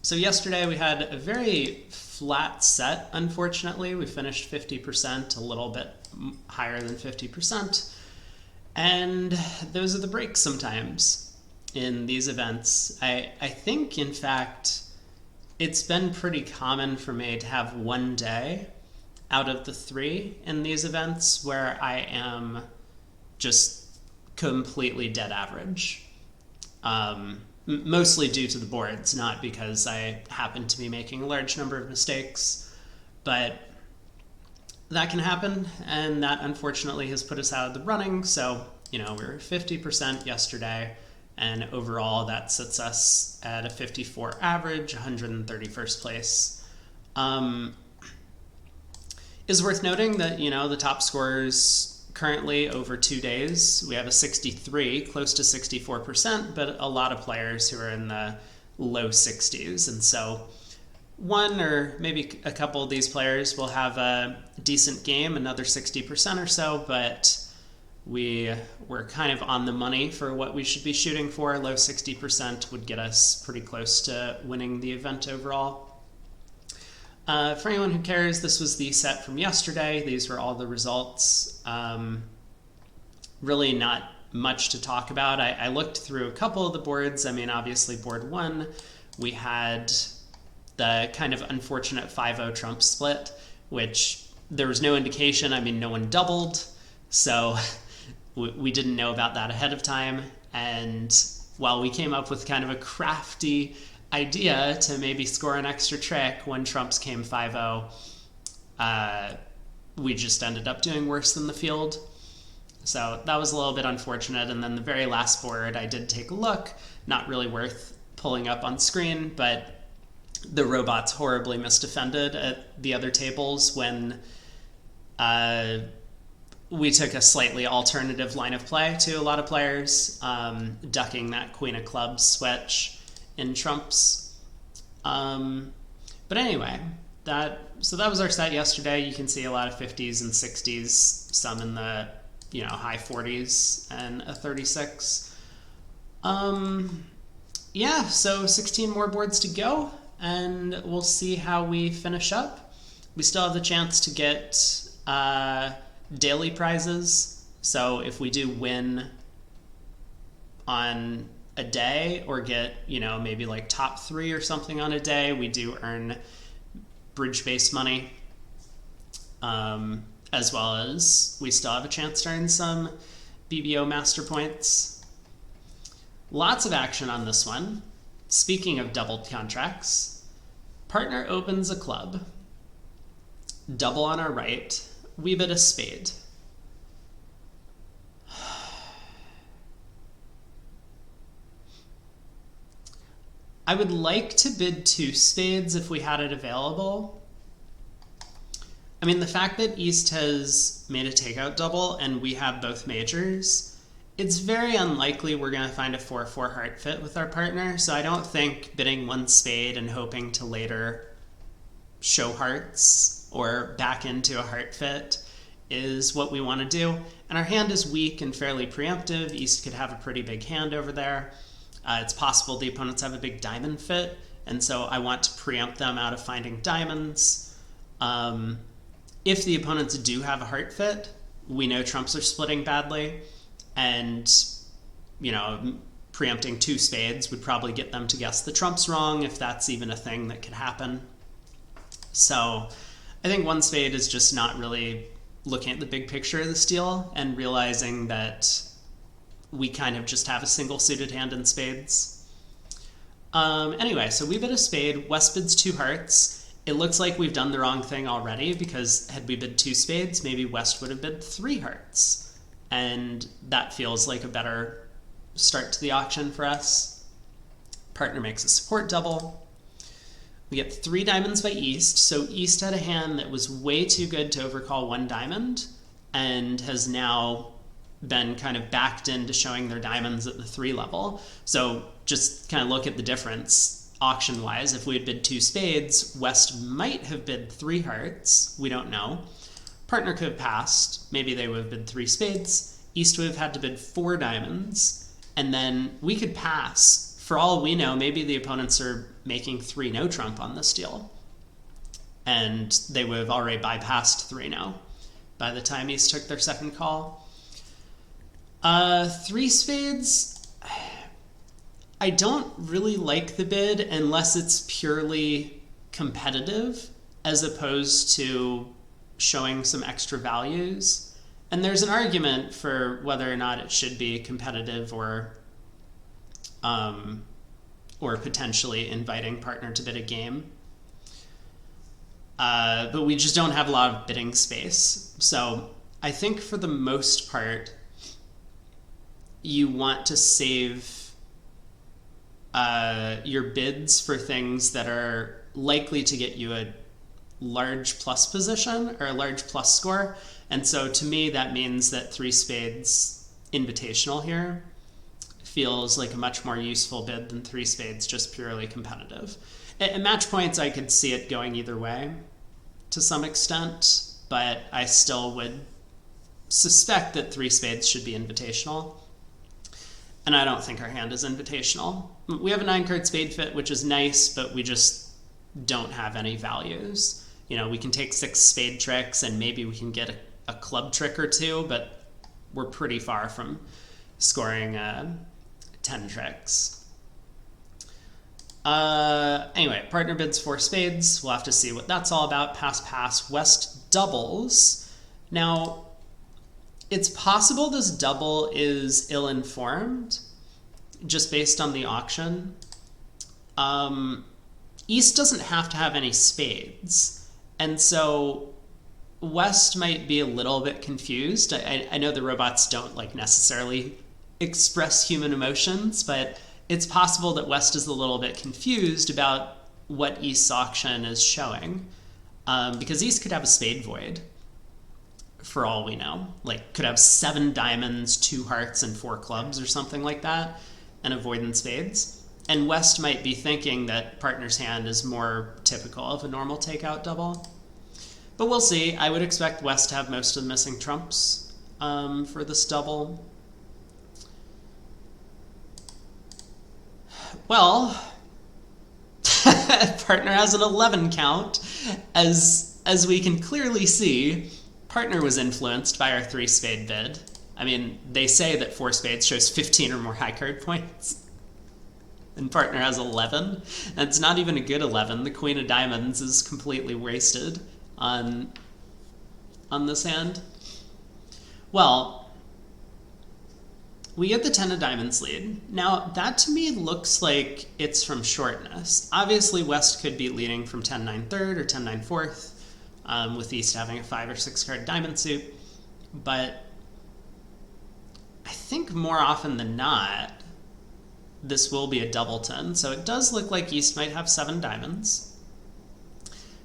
So yesterday we had a very flat set, unfortunately. We finished 50%, a little bit higher than 50%. And those are the breaks sometimes in these events. I think, in fact, it's been pretty common for me to have one day out of the three in these events where I am just completely dead average. Mostly due to the boards, not because I happen to be making a large number of mistakes, but that can happen, and that unfortunately has put us out of the running. So, we were 50% yesterday, and overall that sets us at a 54 average, 131st place. Is worth noting that, the top scorers currently over 2 days, we have a 63, close to 64%, but a lot of players who are in the low 60s. And so one or maybe a couple of these players will have a decent game, another 60% or so, but we were kind of on the money for what we should be shooting for. Low 60% would get us pretty close to winning the event overall. For anyone who cares, this was the set from yesterday. These were all the results. Really not much to talk about. I looked through a couple of the boards. Obviously board one, we had the kind of unfortunate 5-0 trump split, which there was no indication. No one doubled, so we didn't know about that ahead of time. And while we came up with kind of a crafty idea to maybe score an extra trick when trumps came 5-0, we just ended up doing worse than the field. So that was a little bit unfortunate. And then the very last board, I did take a look. Not really worth pulling up on screen, but the robots horribly misdefended at the other tables when we took a slightly alternative line of play to a lot of players, ducking that Queen of Clubs switch in trumps. But anyway, that was our set yesterday. You can see a lot of 50s and 60s, some in the high 40s and a 36. Yeah, so 16 more boards to go, and we'll see how we finish up. We still have the chance to get daily prizes. So if we do win on a day or get, maybe like top 3 or something on a day, we do earn bridge-based money. As well as we still have a chance to earn some BBO master points. Lots of action on this one. Speaking of doubled contracts, partner opens a club. Double on our right. We bid a spade. I would like to bid 2 spades if we had it available. The fact that East has made a takeout double and we have both majors, it's very unlikely we're going to find a 4-4 heart fit with our partner, so I don't think bidding 1 spade and hoping to later show hearts or back into a heart fit is what we want to do. And our hand is weak and fairly preemptive. East could have a pretty big hand over there. It's possible the opponents have a big diamond fit, and so I want to preempt them out of finding diamonds. If the opponents do have a heart fit, we know trumps are splitting badly, and, preempting 2 spades would probably get them to guess the trumps wrong, if that's even a thing that could happen. So I think 1 spade is just not really looking at the big picture of the steal and realizing that we kind of just have a single suited hand in spades. Anyway, so we bid a spade, West bids 2 hearts. It looks like we've done the wrong thing already, because had we bid 2 spades, maybe West would have bid 3 hearts. And that feels like a better start to the auction for us. Partner makes a support double. We get 3 diamonds by East, so East had a hand that was way too good to overcall 1 diamond, and has now been kind of backed into showing their diamonds at the 3 level. So just kind of look at the difference. Auction-wise, if we had bid 2 spades, West might have bid 3 hearts. We don't know. Partner could have passed. Maybe they would have bid 3 spades. East would have had to bid 4 diamonds. And then we could pass for all we know, maybe the opponents are making 3 no trump on this deal, and they would have already bypassed 3 no by the time East took their second call. 3 spades, I don't really like the bid unless it's purely competitive as opposed to showing some extra values. And there's an argument for whether or not it should be competitive or potentially inviting partner to bid a game. But we just don't have a lot of bidding space. So I think for the most part, you want to save your bids for things that are likely to get you a large plus position or a large plus score. And so to me, that means that 3 spades invitational here feels like a much more useful bid than 3 spades just purely competitive. At match points, I could see it going either way to some extent, but I still would suspect that 3 spades should be invitational. And I don't think our hand is invitational. We have a 9-card spade fit, which is nice, but we just don't have any values. You know, we can take 6 spade tricks and maybe we can get a club trick or 2, but we're pretty far from scoring 10 tricks. Anyway, partner bids 4 spades. We'll have to see what that's all about. Pass, pass. West doubles. Now, it's possible this double is ill-informed, just based on the auction. East doesn't have to have any spades, and so West might be a little bit confused. I know the robots don't like necessarily express human emotions, but it's possible that West is a little bit confused about what East's auction is showing, because East could have a spade void, for all we know. Like, could have 7 diamonds, 2 hearts, and 4 clubs or something like that, and a void in spades. And West might be thinking that partner's hand is more typical of a normal takeout double. But we'll see. I would expect West to have most of the missing trumps for this double. Well, partner has an 11 count. As we can clearly see, partner was influenced by our 3 spade bid. I mean, they say that 4 spades shows 15 or more high card points. And partner has 11. And it's not even a good 11. The queen of diamonds is completely wasted on this hand. Well, we get the 10 of diamonds lead. Now, that to me looks like it's from shortness. Obviously, West could be leading from 10-9 third or 10-9 fourth, with East having a 5 or 6 card diamond suit. But I think more often than not, this will be a doubleton. So it does look like East might have 7 diamonds.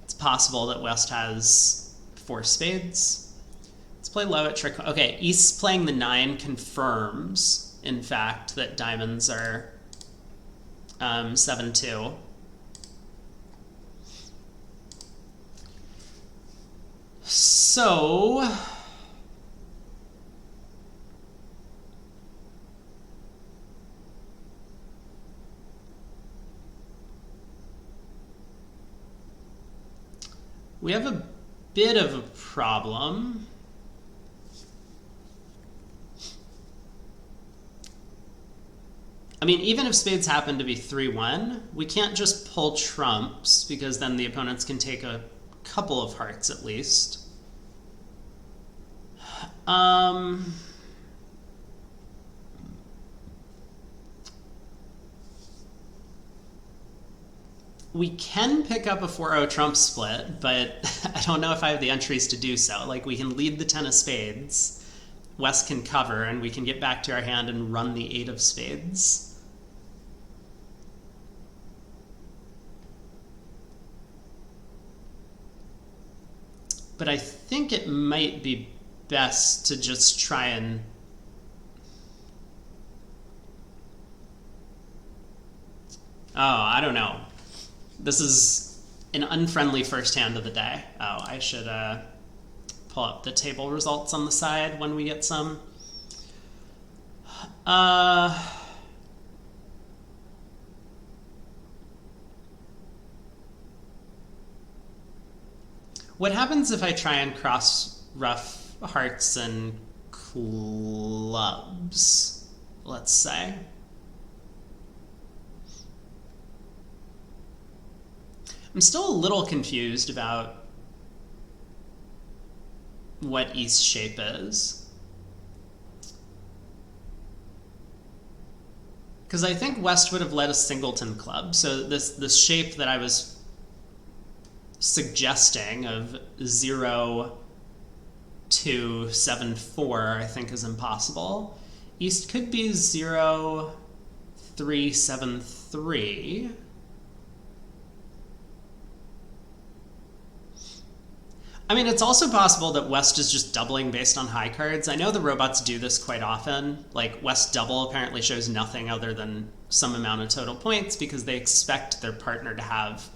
It's possible that West has 4 spades. Let's play low at trick. Okay, East's playing the 9 confirms, in fact, that diamonds are 7-2. So we have a bit of a problem. I mean, even if spades happen to be 3-1, we can't just pull trumps, because then the opponents can take a couple of hearts at least. We can pick up a 4-0 trump split, but I don't know if I have the entries to do so. Like, we can lead the 10 of spades, West can cover, and we can get back to our hand and run the 8 of spades. But I think it might be best to just try and... Oh, I don't know. This is an unfriendly first hand of the day. Oh, I should pull up the table results on the side when we get some. What happens if I try and cross rough hearts and clubs, let's say? I'm still a little confused about what East shape is. Because I think West would have led a singleton club. So this shape that I was suggesting of 0, 2, 7, 4, I think is impossible. East could be 0, 3, 7, 3. I mean, it's also possible that West is just doubling based on high cards. I know the robots do this quite often. Like, West double apparently shows nothing other than some amount of total points because they expect their partner to have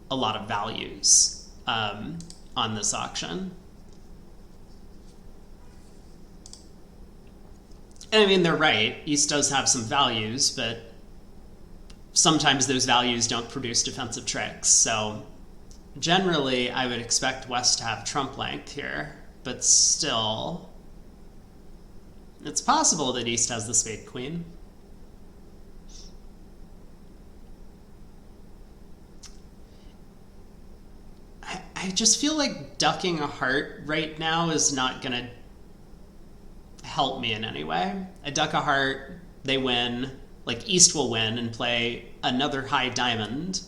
a lot of values on this auction. And I mean, they're right. East does have some values, but sometimes those values don't produce defensive tricks. So generally, I would expect West to have trump length here, but still, it's possible that East has the spade queen. I just feel like ducking a heart right now is not going to help me in any way. I duck a heart, they win, like East will win and play another high diamond.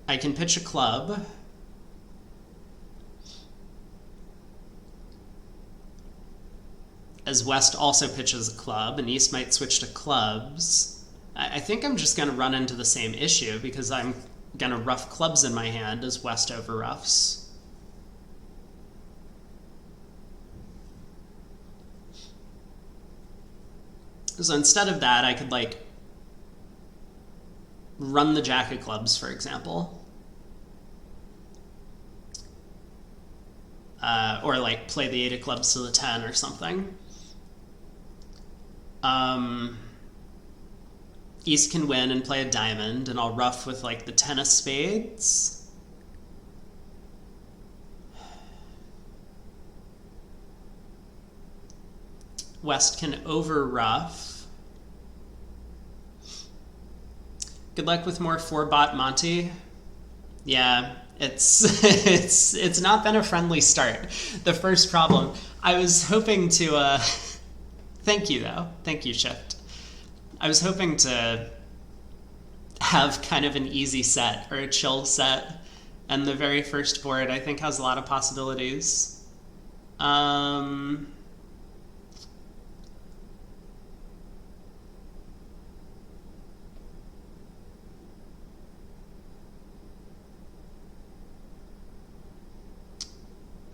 I can pitch a club. As West also pitches a club, and East might switch to clubs. I think I'm just going to run into the same issue because I'm going to rough clubs in my hand as West over roughs. So instead of that, I could like run the jack of clubs, for example. Or like play the 8 of clubs to the 10 or something. East can win and play a diamond, and I'll rough with like the 10 of spades. West can over rough. Good luck with more 4-bot Monty. Yeah, it's not been a friendly start. The first problem. I was hoping to thank you though. Thank you, Shift. I was hoping to have kind of an easy set or a chill set, and the very first board I think has a lot of possibilities.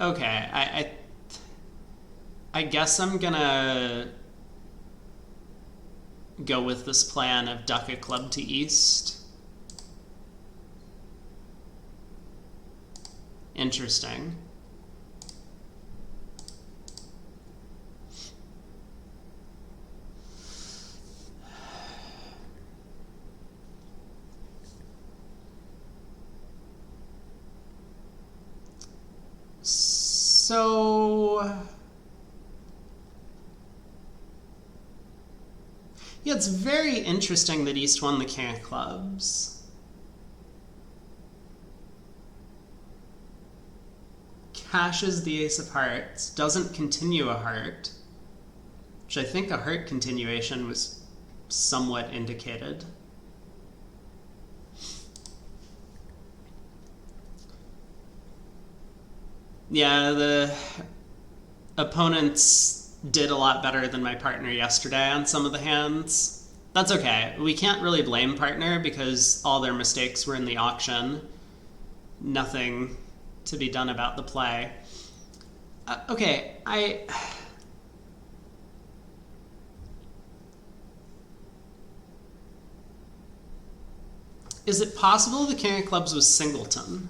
Okay, I guess I'm gonna go with this plan of duck a club to East. Interesting. So yeah, it's very interesting that East won the king of clubs. Cashes the ace of hearts, doesn't continue a heart, which I think a heart continuation was somewhat indicated. Yeah, the opponents did a lot better than my partner yesterday on some of the hands. That's okay. We can't really blame partner because all their mistakes were in the auction. Nothing to be done about the play. Okay, Is it possible the king of clubs was singleton?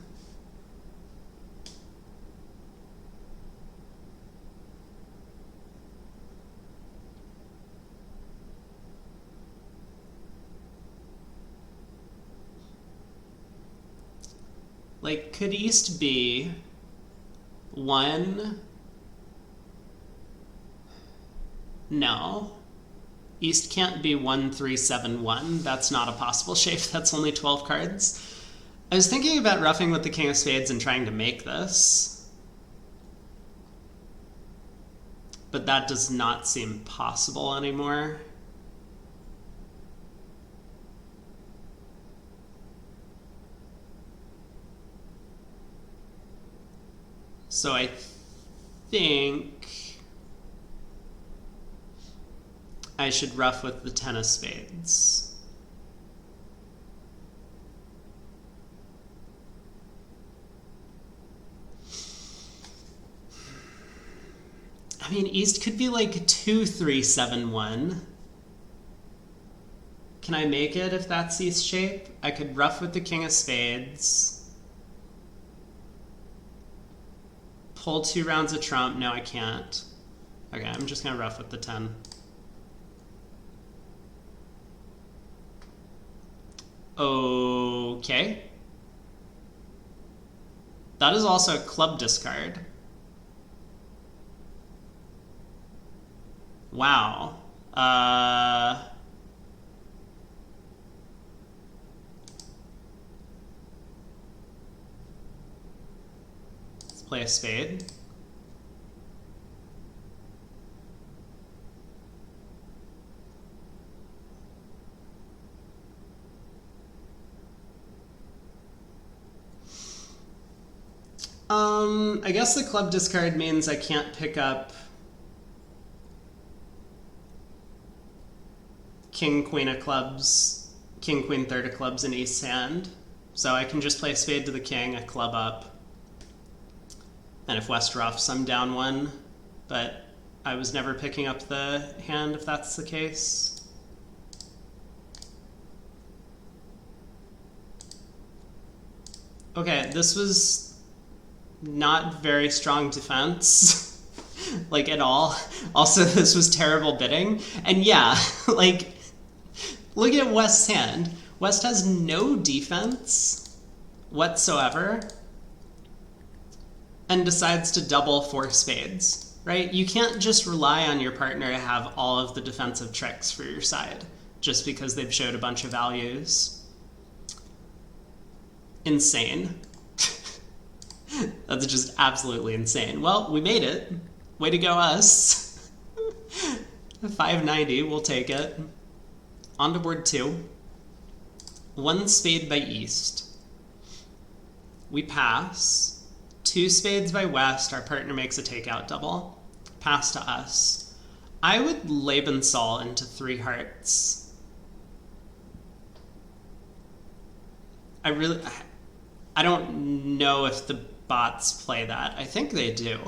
Like, could East be 1. No. East can't be 1, 3, 7, 1. That's not a possible shape. That's only 12 cards. I was thinking about roughing with the king of spades and trying to make this. But that does not seem possible anymore. So I think I should rough with the 10 of spades. I mean, East could be like 2, 3, 7, 1. Can I make it if that's East shape? I could rough with the king of spades. Pull 2 rounds of trump. No, I can't. Okay, I'm just gonna rough with the 10. Okay. That is also a club discard. Wow. Let's play a spade. I guess the club discard means I can't pick up king, queen of clubs, king, queen, third of clubs in East's hand. So I can just play a spade to the king, a club up. And if West roughs, I'm down 1. But I was never picking up the hand if that's the case. Okay, this was not very strong defense, like at all. Also, this was terrible bidding. And yeah, like, look at West's hand. West has no defense whatsoever and decides to double 4 spades, right? You can't just rely on your partner to have all of the defensive tricks for your side just because they've showed a bunch of values. Insane. That's just absolutely insane. Well, we made it. Way to go, us. 590, we'll take it. On to board 2. 1 spade by East. We pass. 2 spades by West. Our partner makes a takeout double. Pass to us. I would Lebensol into 3 hearts. I don't know if the bots play that. I think they do.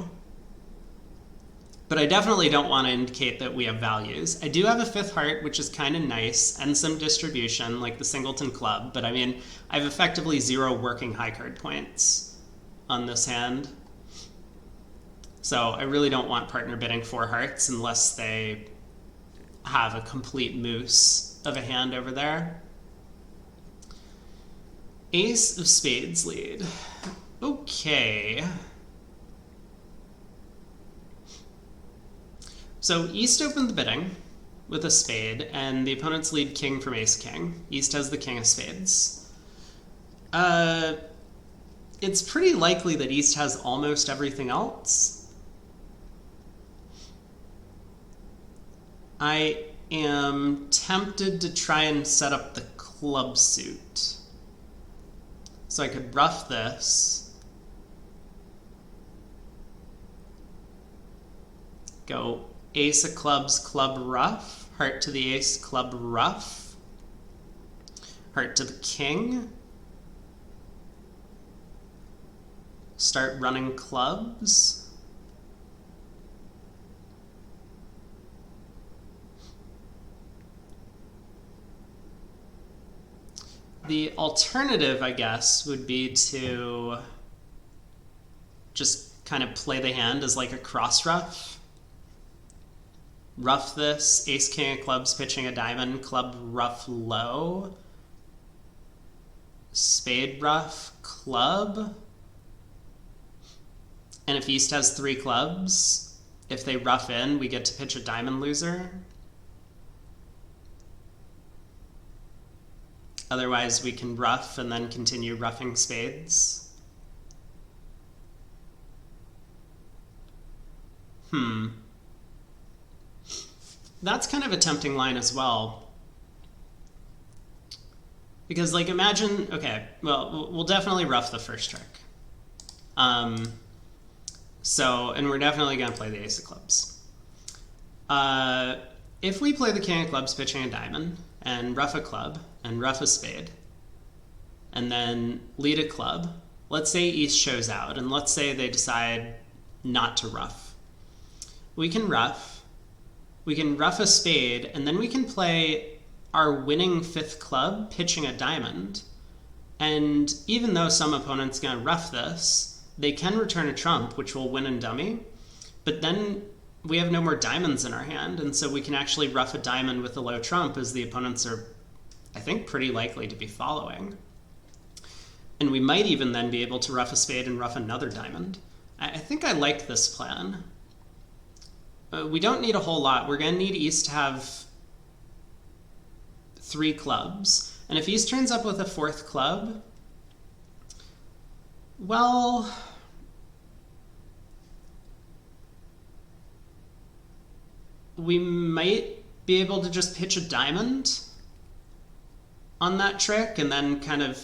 But I definitely don't want to indicate that we have values. I do have a 5th heart, which is kind of nice, and some distribution, like the singleton club, but I mean, I have effectively 0 working high card points on this hand. So I really don't want partner bidding 4 hearts unless they have a complete moose of a hand over there. Ace of spades lead. Okay. So East opened the bidding with a spade, and the opponents lead king from ace-king. East has the king of spades. It's pretty likely that East has almost everything else. I am tempted to try and set up the club suit. So I could rough this. Go ace of clubs, club ruff, heart to the ace, club ruff, heart to the king, start running clubs, the alternative, I guess, would be to just kind of play the hand as like a cross-ruff. Ruff this, ace king of clubs pitching a diamond, club ruff low, spade ruff, club, And if East has 3 clubs, if they ruff in, we get to pitch a diamond loser. Otherwise, we can ruff and then continue ruffing spades. That's kind of a tempting line as well. Because, like, imagine, okay, well, we'll definitely ruff the first trick. And we're definitely going to play the ace of clubs. If we play the king of clubs pitching a diamond, and ruff a club, and ruff a spade, and then lead a club, let's say East shows out, and let's say they decide not to ruff. We can ruff a spade, and then we can play our winning 5th club pitching a diamond. And even though some opponent's going to ruff this, they can return a trump, which will win and dummy. But then we have no more diamonds in our hand, and so we can actually ruff a diamond with a low trump, as the opponents are, I think, pretty likely to be following. And we might even then be able to ruff a spade and ruff another diamond. I think I like this plan. We don't need a whole lot. We're going to need East to have 3 clubs. And if East turns up with a 4th club, well, we might be able to just pitch a diamond on that trick and then kind of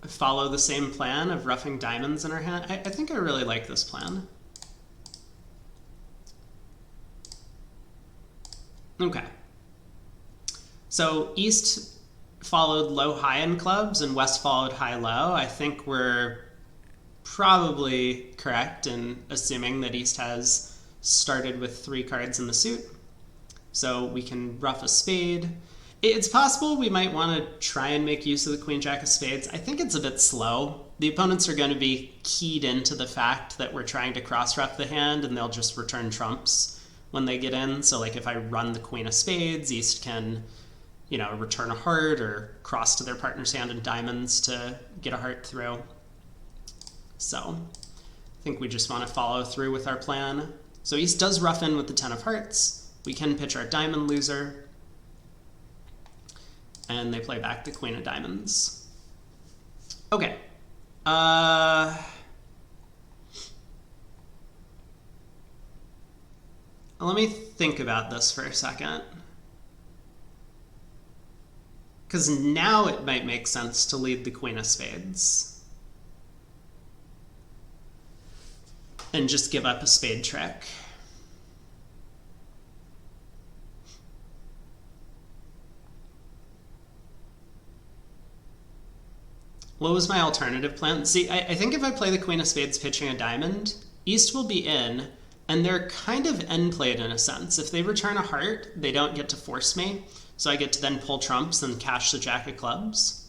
follow the same plan of roughing diamonds in our hand. I think I really like this plan. Okay. So East followed low-high in clubs and West followed high-low. I think we're probably correct in assuming that East has started with 3 cards in the suit. So we can ruff a spade. It's possible we might want to try and make use of the queen jack of spades. I think it's a bit slow. The opponents are going to be keyed into the fact that we're trying to cross-ruff the hand, and they'll just return trumps when they get in. So like if I run the queen of spades, East can, you know, return a heart or cross to their partner's hand in diamonds to get a heart through. So I think we just want to follow through with our plan. So East does ruff in with the 10 of hearts. We can pitch our diamond loser. And they play back the queen of diamonds. Okay. Let me think about this for a second. Because now it might make sense to lead the queen of spades. And just give up a spade trick. What was my alternative plan? See, I think if I play the queen of spades pitching a diamond, East will be in, and they're kind of end played in a sense. If they return a heart, they don't get to force me, so I get to then pull trumps and cash the jack of clubs.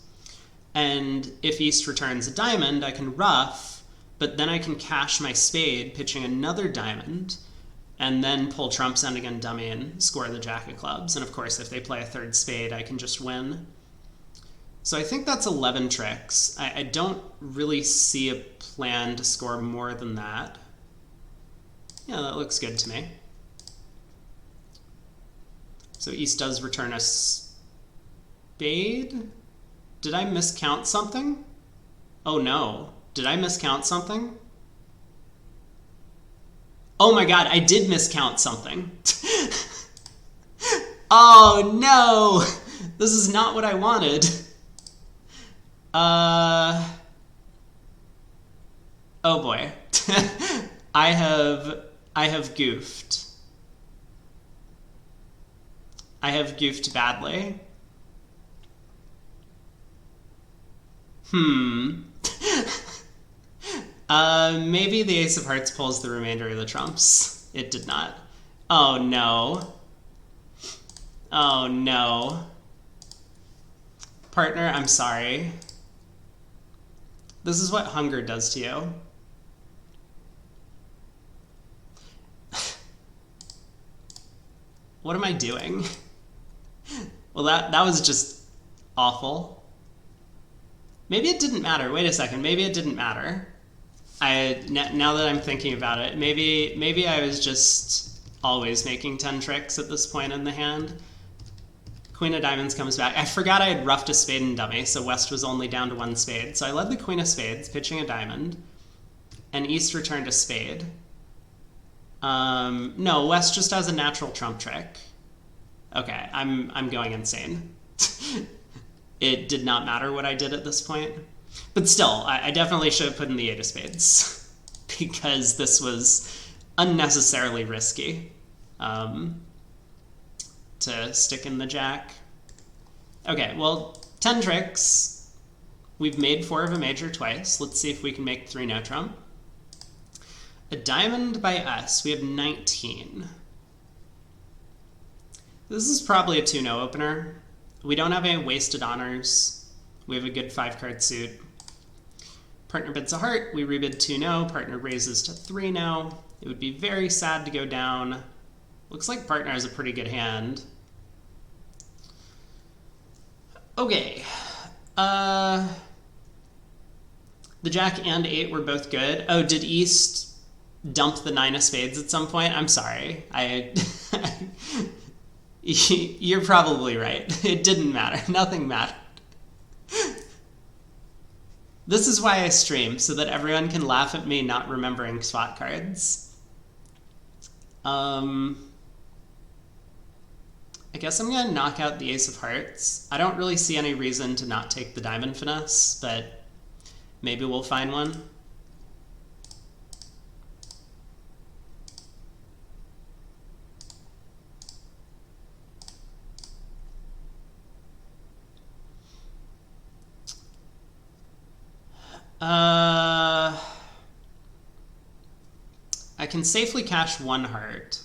And if East returns a diamond, I can ruff, but then I can cash my spade pitching another diamond, and then pull trumps ending in dummy and score the jack of clubs. And of course, if they play a 3rd spade, I can just win. So I think that's 11 tricks. I don't really see a plan to score more than that. Yeah, that looks good to me. So East does return a spade. Did I miscount something? Oh no. Did I miscount something? Oh my god, I did miscount something. Oh no! This is not what I wanted. Oh boy. I have goofed. I have goofed badly. Maybe the ace of hearts pulls the remainder of the trumps. It did not. Oh no. Oh no. Partner, I'm sorry. This is what hunger does to you. What am I doing? Well, that was just awful. Maybe it didn't matter. Wait a second. Maybe it didn't matter. Now that I'm thinking about it, maybe I was just always making 10 tricks at this point in the hand. Queen of diamonds comes back. I forgot I had ruffed a spade and dummy, so West was only down to 1 spade. So I led the queen of spades, pitching a diamond, and East returned a spade. No, West just has a natural trump trick. Okay, I'm going insane. It did not matter what I did at this point. But still, I definitely should have put in the 8 of spades because this was unnecessarily risky to stick in the jack. Okay, well, 10 tricks. We've made 4 of a major twice. Let's see if we can make 3 no trump. A diamond by us. We have 19. This is probably a 2-no opener. We don't have any wasted honors. We have a good 5-card suit. Partner bids a heart. We rebid 2-no. Partner raises to 3-no. It would be very sad to go down. Looks like partner has a pretty good hand. Okay. The jack and 8 were both good. Oh, did East dump the 9 of spades at some point? I'm sorry. You're probably right. It didn't matter. Nothing mattered. This is why I stream, so that everyone can laugh at me not remembering spot cards. I guess I'm going to knock out the ace of hearts. I don't really see any reason to not take the diamond finesse, but maybe we'll find one. I can safely cash 1 heart.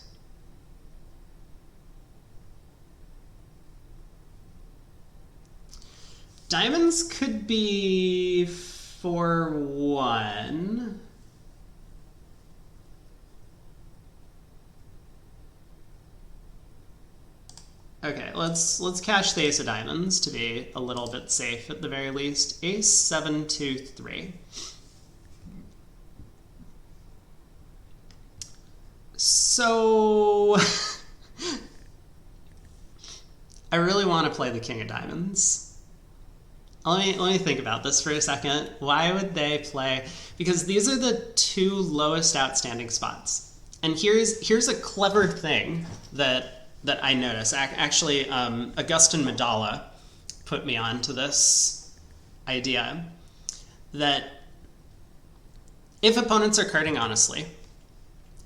Diamonds could be for 1. Okay, let's cash the ace of diamonds to be a little bit safe at the very least. Ace, 7, 2, 3. So I really want to play the king of diamonds. Let me think about this for a second. Why would they play? Because these are the 2 lowest outstanding spots. And here's a clever thing that I noticed. Actually, Augustin Medalla put me on to this idea that if opponents are carding honestly,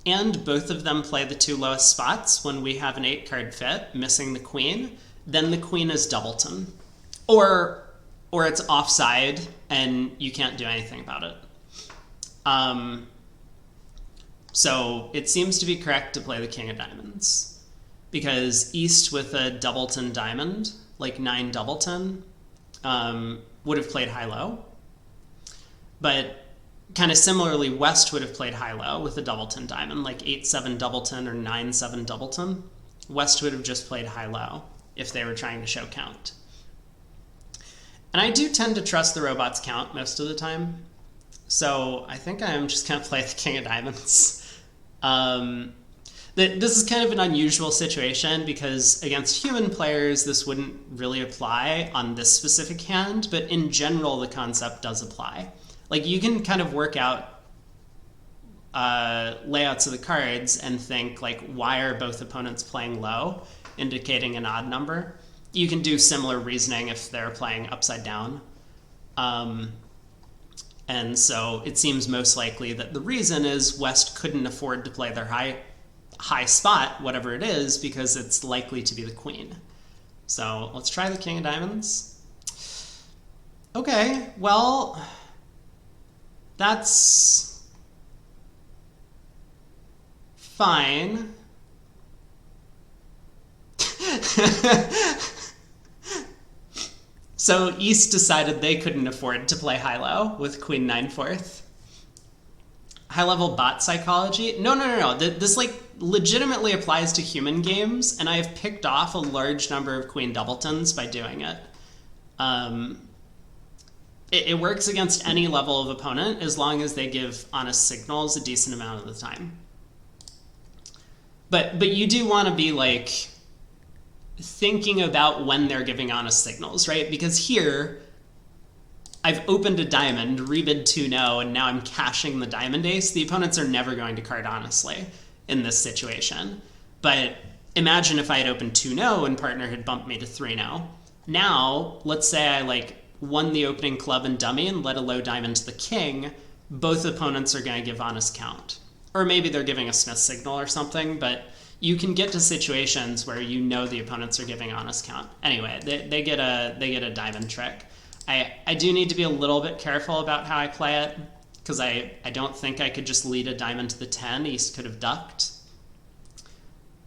and both of them play the 2 lowest spots when we have an 8-card fit, missing the queen, then the queen is doubleton. Or it's offside and you can't do anything about it. So it seems to be correct to play the king of diamonds, because East with a doubleton diamond, like 9 doubleton, would have played high-low. But kind of similarly, West would have played high-low with a doubleton diamond, like 8-7 doubleton or 9-7 doubleton. West would have just played high-low if they were trying to show count. And I do tend to trust the robot's count most of the time. So I think I'm just going to play the king of diamonds. This is kind of an unusual situation because against human players, this wouldn't really apply on this specific hand, but in general, the concept does apply. Like, you can kind of work out layouts of the cards and think, like, why are both opponents playing low, indicating an odd number? You can do similar reasoning if they're playing upside down. And so it seems most likely that the reason is West couldn't afford to play their high spot, whatever it is, because it's likely to be the queen. So let's try the king of diamonds. Okay, well, that's fine. So East decided they couldn't afford to play high-low with queen 9/4. High-level bot psychology? No. This like legitimately applies to human games, and I have picked off a large number of queen doubletons by doing it. it works against any level of opponent as long as they give honest signals a decent amount of the time. But you do want to be like thinking about when they're giving honest signals, right? Because here I've opened a diamond, rebid 2-0, and now I'm cashing the diamond ace. The opponents are never going to card honestly in this situation. But imagine if I had opened 2-0 and partner had bumped me to 3-0. Now, let's say I like won the opening club and dummy and led a low diamond to the king. Both opponents are going to give honest count. Or maybe they're giving a Smith signal or something, but you can get to situations where you know the opponents are giving honest count. Anyway, they get a diamond trick. I do need to be a little bit careful about how I play it, because I don't think I could just lead a diamond to the 10. East could have ducked.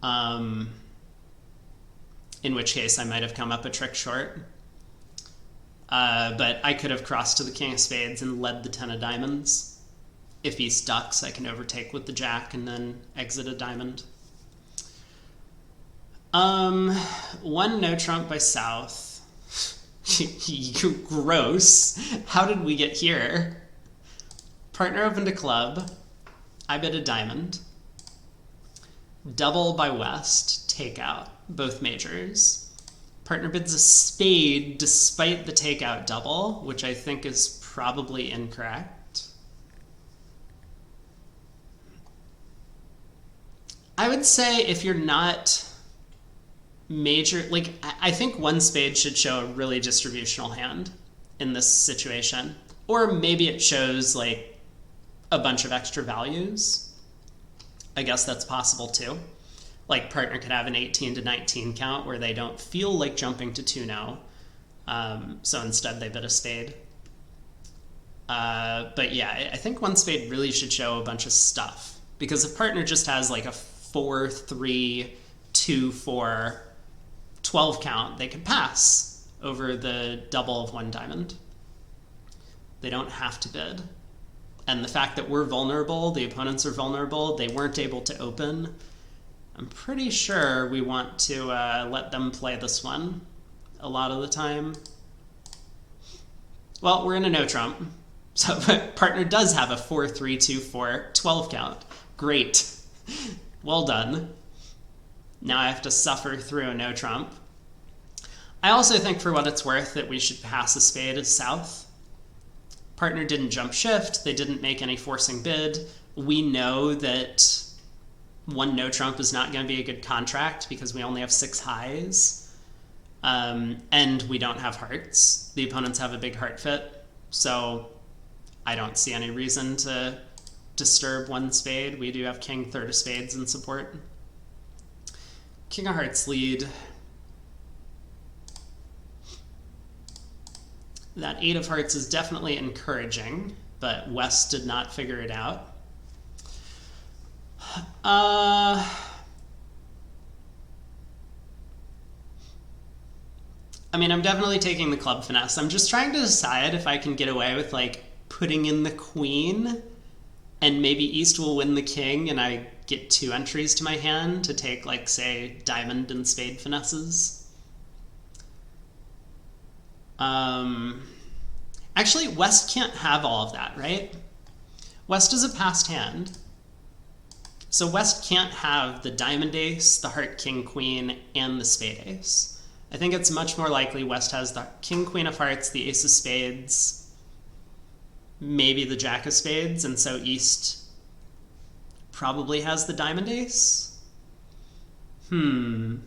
In which case I might have come up a trick short. But I could have crossed to the king of spades and led the 10 of diamonds. If East ducks, I can overtake with the jack and then exit a diamond. One no trump by South. Gross. How did we get here? Partner opened a club. I bid a diamond. Double by West. Takeout. Both majors. Partner bids a spade despite the takeout double, which I think is probably incorrect. I would say if you're not major, like, I think one spade should show a really distributional hand in this situation. Or maybe it shows like a bunch of extra values. I guess that's possible too. Like partner could have an 18 to 19 count where they don't feel like jumping to 2-0. So instead they bid a spade. But yeah, I think one spade really should show a bunch of stuff. Because if partner just has like a 4-3, 2-4, 12 count, they could pass over the double of one diamond. They don't have to bid. And the fact that we're vulnerable, the opponents are vulnerable, they weren't able to open, I'm pretty sure we want to let them play this one a lot of the time. Well, we're in a no trump. So partner does have a 4-3-2-4 12 count. Great. Well done. Now I have to suffer through a no trump. I also think, for what it's worth, that we should pass a spade as South. Partner didn't jump shift. They didn't make any forcing bid. We know that one no trump is not going to be a good contract because we only have 6 highs. And we don't have hearts. The opponents have a big heart fit. So I don't see any reason to disturb one spade. We do have king, third of spades in support. King of hearts lead. That 8 of hearts is definitely encouraging, but West did not figure it out. I mean, I'm definitely taking the club finesse. I'm just trying to decide if I can get away with like putting in the queen and maybe East will win the king and I get 2 entries to my hand to take, like, say, diamond and spade finesses. Actually, West can't have all of that, right? West is a passed hand. So West can't have the diamond ace, the heart king queen, and the spade ace. I think it's much more likely West has the king queen of hearts, the ace of spades, maybe the jack of spades, and so East probably has the diamond ace. So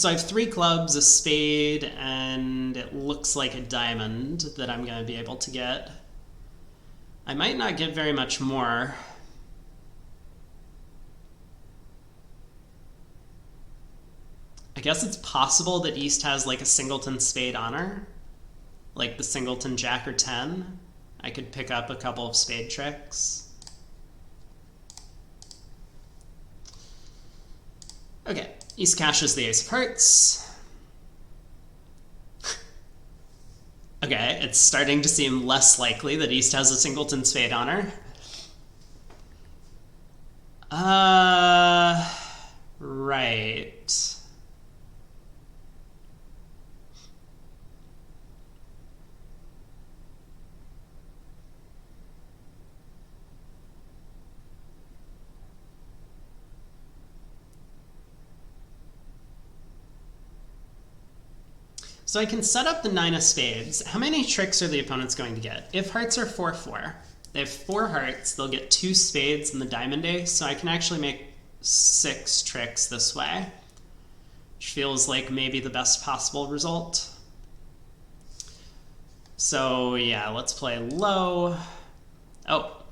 I have 3 clubs, a spade, and it looks like a diamond that I'm going to be able to get. I might not get very much more. I guess it's possible that East has like a singleton spade honor, like the singleton jack or 10. I could pick up a couple of spade tricks. Okay, East cashes the ace of hearts. Okay, it's starting to seem less likely that East has a singleton spade honor. Right. So I can set up the 9 of spades. How many tricks are the opponents going to get? If hearts are 4-4, they have 4 hearts, they'll get 2 spades and the diamond ace, so I can actually make 6 tricks this way, which feels like maybe the best possible result. So yeah, let's play low. Oh.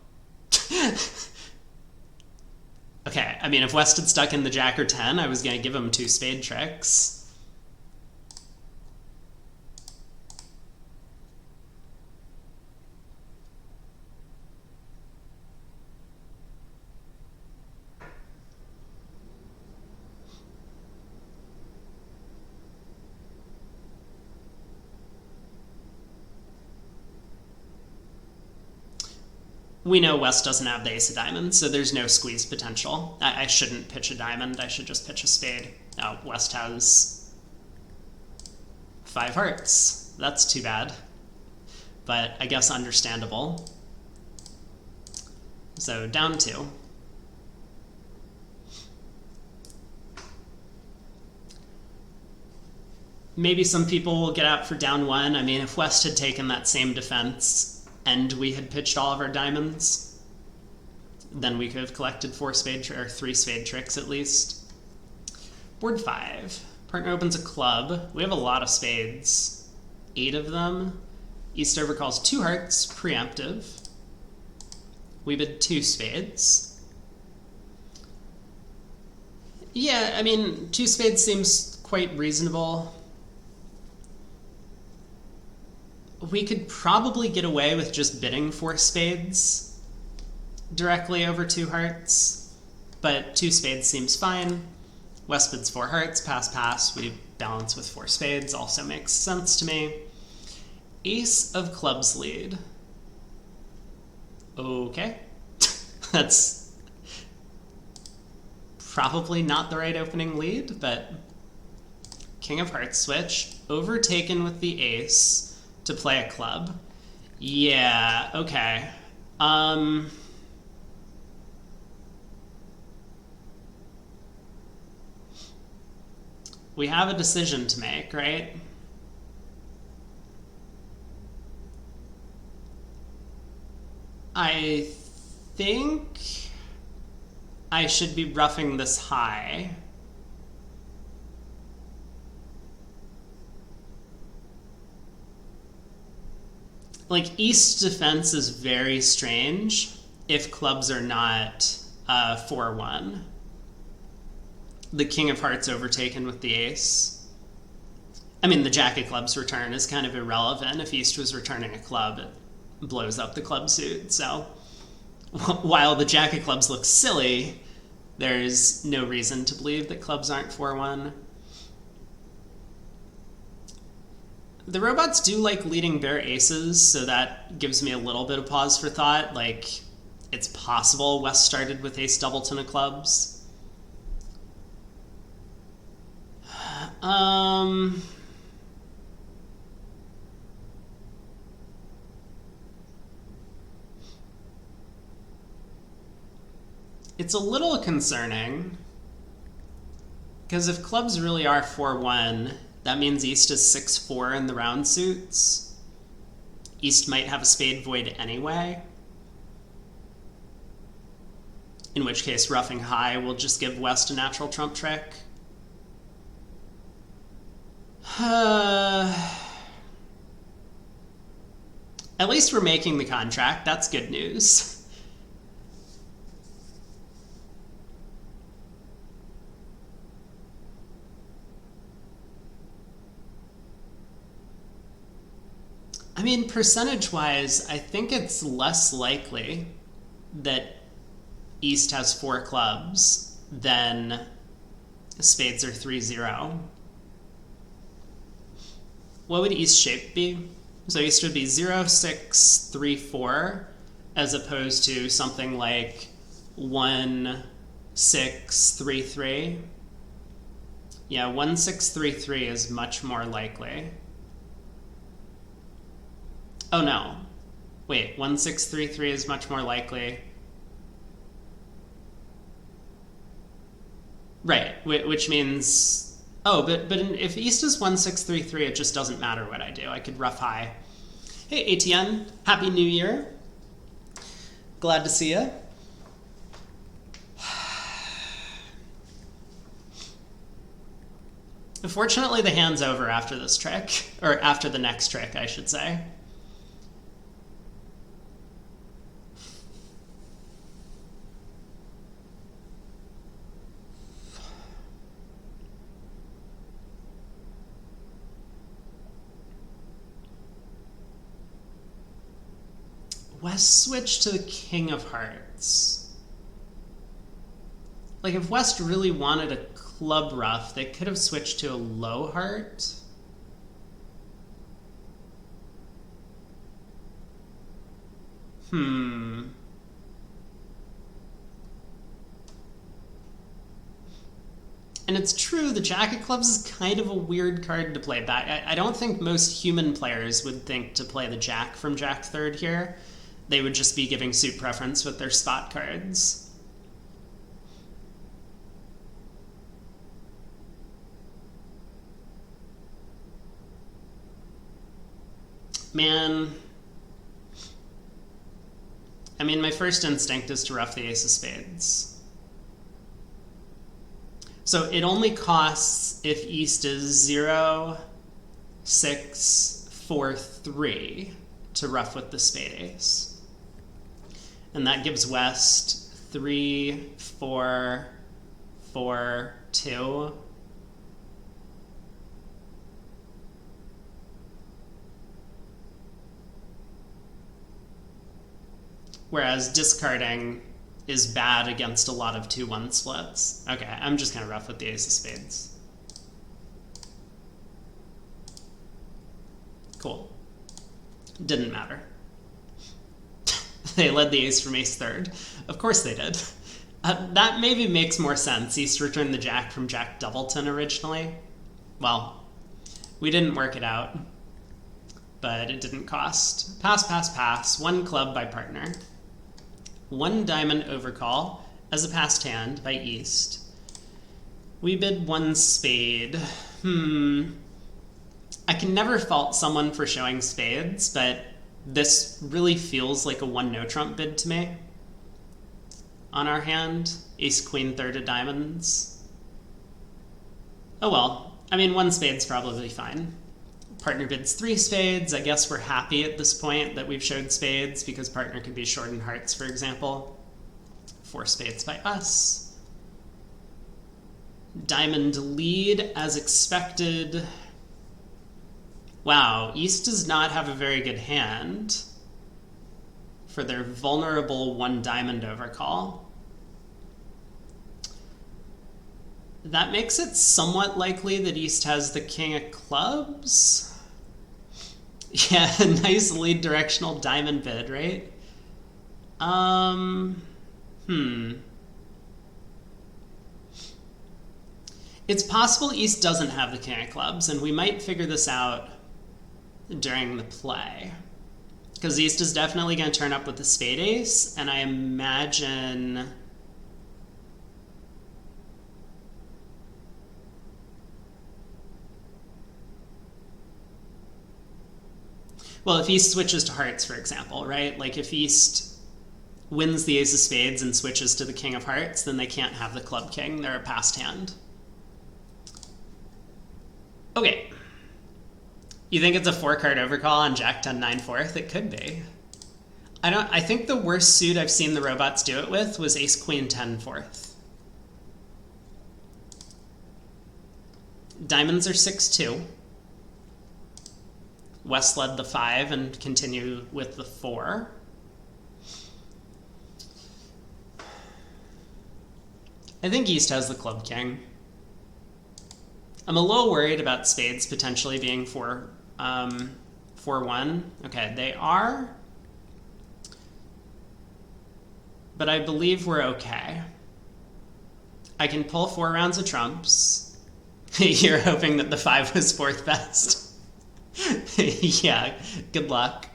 Okay, I mean, if West had stuck in the jack or 10, I was going to give him 2 spade tricks. We know West doesn't have the ace of diamonds, so there's no squeeze potential. I shouldn't pitch a diamond, I should just pitch a spade. Oh, West has 5 hearts. That's too bad, but I guess understandable. So down 2. Maybe some people will get out for down 1. I mean, if West had taken that same defense and we had pitched all of our diamonds, then we could have collected 4 spade or 3 spade tricks at least. Board 5. Partner opens a club. We have a lot of spades. 8 of them. Eastover calls 2 hearts, preemptive. We bid 2 spades. Yeah, I mean, 2 spades seems quite reasonable. We could probably get away with just bidding 4 spades directly over 2 hearts, but 2 spades seems fine. West bids 4 hearts, pass, pass. We balance with 4 spades, also makes sense to me. Ace of clubs lead. Okay. That's probably not the right opening lead, but King of Hearts switch, overtaken with the ace to play a club. Yeah, okay. We have a decision to make, right? I think I should be roughing this high. Like, East's defense is very strange if clubs are not 4-1. The King of Hearts overtaken with the ace. I mean, the Jack of Clubs return is kind of irrelevant. If East was returning a club, it blows up the club suit. So while the Jack of Clubs looks silly, there's no reason to believe that clubs aren't 4-1. The robots do like leading bare aces, so that gives me a little bit of pause for thought. Like, it's possible West started with ace doubleton of clubs. It's a little concerning, because if clubs really are 4-1, that means East is 6-4 in the round suits. East might have a spade void anyway, in which case roughing high will just give West a natural trump trick. At least we're making the contract. That's good news. I mean, percentage-wise, I think it's less likely that East has 4 clubs than spades are 3-0. What would East shape be? So East would be 0-6-3-4, as opposed to something like 1-6-3-3. Yeah, 1-6-3-3 is much more likely. Oh no. Wait, 1-6-3-3 is much more likely. Right, which means Oh, but if East is 1633, it just doesn't matter what I do. I could ruff high. Hey, ATN, Happy New Year. Glad to see you. Fortunately, the hand's over after this trick, or after the next trick, I should say. West switch to the King of Hearts. Like, if West really wanted a club ruff, they could have switched to a low heart. And it's true, the Jack of Clubs is kind of a weird card to play back. I don't think most human players would think to play the Jack from Jack third here. They would just be giving suit preference with their spot cards. Man. I mean, my first instinct is to ruff the Ace of Spades. So it only costs if East is 0, 6, 4, 3 to ruff with the Spade Ace. And that gives West 3, 4, 4, 2. Whereas discarding is bad against a lot of 2-1 splits. Okay, I'm just gonna ruff with the Ace of Spades. Cool. Didn't matter. They led the Ace from Ace third. Of course they did. That maybe makes more sense. East returned the Jack from Jack Doubleton originally. Well, we didn't work it out, but it didn't cost. Pass, pass, pass. 1 club by partner. 1 diamond overcall as a passed hand by East. We bid 1 spade. I can never fault someone for showing spades, but this really feels like a 1 no trump bid to me. On our hand, Ace Queen third of diamonds. Oh well, I mean 1 spade's probably fine. Partner bids 3 spades. I guess we're happy at this point that we've showed spades because partner can be short in hearts, for example. 4 spades by us. Diamond lead as expected. Wow, East does not have a very good hand for their vulnerable 1 diamond overcall. That makes it somewhat likely that East has the King of Clubs. Yeah, a nice lead directional diamond bid, right? It's possible East doesn't have the King of Clubs, and we might figure this out during the play. Because East is definitely going to turn up with the Spade Ace, and I imagine... Well, if East switches to hearts, for example, right? Like if East wins the Ace of Spades and switches to the King of Hearts, then they can't have the Club King. They're a passed hand. Okay. You think it's a 4-card overcall on Jack 10 9 4th? It could be. I think the worst suit I've seen the robots do it with was Ace Queen 10 4th. Diamonds are 6-2. West led the 5 and continue with the 4. I think East has the Club King. I'm a little worried about spades potentially being 4-1. Okay, they are. But I believe we're okay. I can pull 4 rounds of trumps. You're hoping that the 5 was 4th best. Yeah, good luck.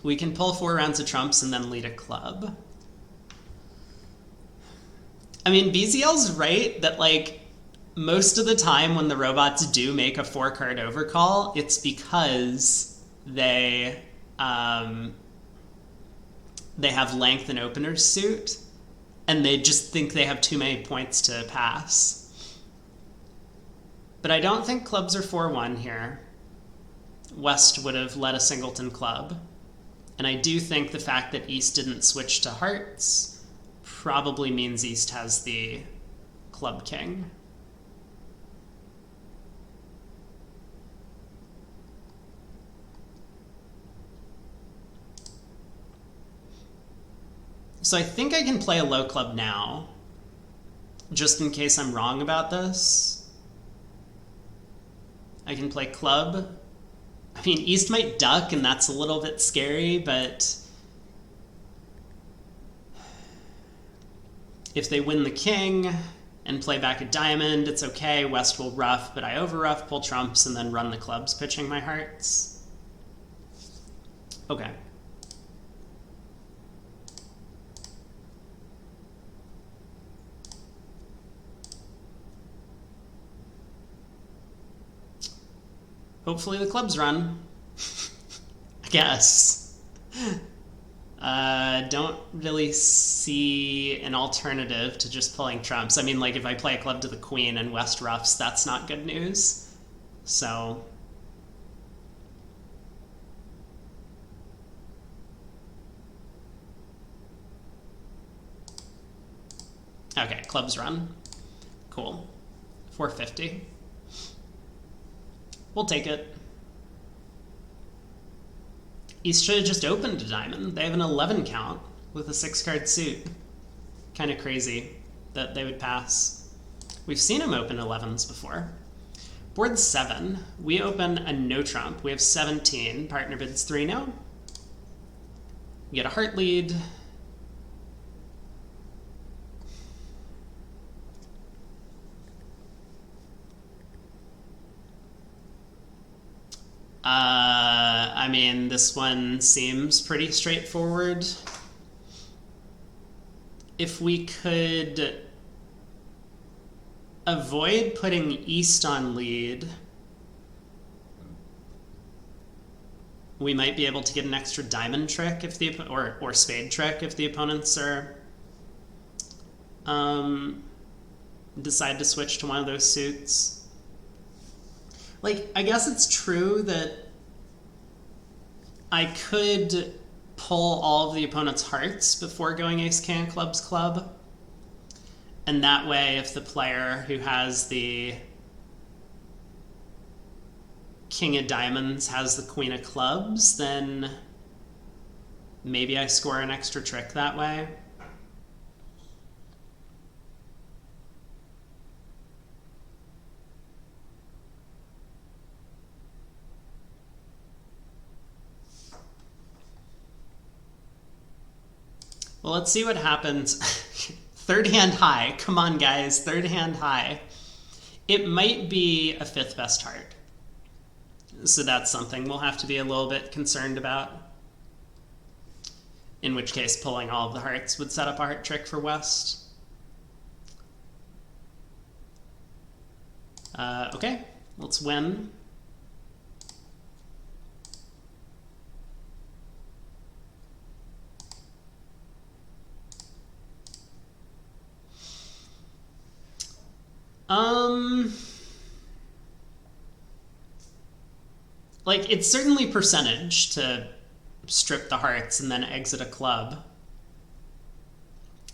We can pull 4 rounds of trumps and then lead a club. I mean, BZL's right that, like, most of the time when the robots do make a 4-card overcall, it's because they have length and opener's suit, and they just think they have too many points to pass. But I don't think clubs are 4-1 here. West would have led a singleton club. And I do think the fact that East didn't switch to hearts probably means East has the club king. So I think I can play a low club now, just in case I'm wrong about this. I can play club. I mean, East might duck, and that's a little bit scary, but if they win the king and play back a diamond, it's okay. West will ruff, but I over-ruff, pull trumps, and then run the clubs, pitching my hearts. Okay. Hopefully the clubs run. I guess. Don't really see an alternative to just pulling trumps. I mean, like, if I play a club to the queen and West ruffs, that's not good news. So... okay, clubs run. Cool. 450. We'll take it. East should have just opened a diamond. They have an 11 count with a 6-card suit. Kind of crazy that they would pass. We've seen him open 11s before. Board 7, we open a no trump. We have 17. Partner bids 3 no. We get a heart lead. I mean, this one seems pretty straightforward. If we could avoid putting East on lead, we might be able to get an extra diamond trick if the or spade trick if the opponents are decide to switch to one of those suits. Like, I guess it's true that I could pull all of the opponent's hearts before going ace king clubs club. And that way, if the player who has the king of diamonds has the queen of clubs, then maybe I score an extra trick that way. Well, let's see what happens. Third hand high. Come on, guys. Third hand high. It might be a 5th best heart. So that's something we'll have to be a little bit concerned about. In which case, pulling all of the hearts would set up a heart trick for West. Okay, let's win. Like, it's certainly percentage to strip the hearts and then exit a club,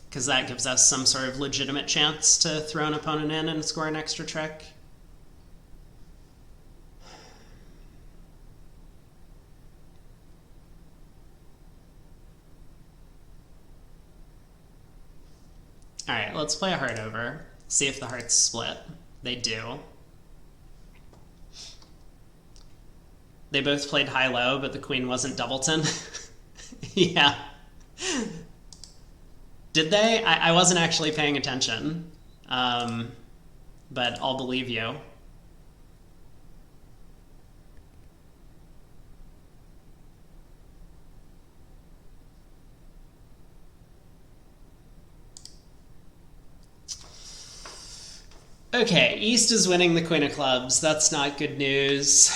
because that gives us some sort of legitimate chance to throw an opponent in and score an extra trick. Alright, let's play a heart over. See if the hearts split. They do. They both played high-low, but the queen wasn't doubleton. Yeah. Did they? I wasn't actually paying attention. But I'll believe you. Okay, East is winning the Queen of Clubs. That's not good news.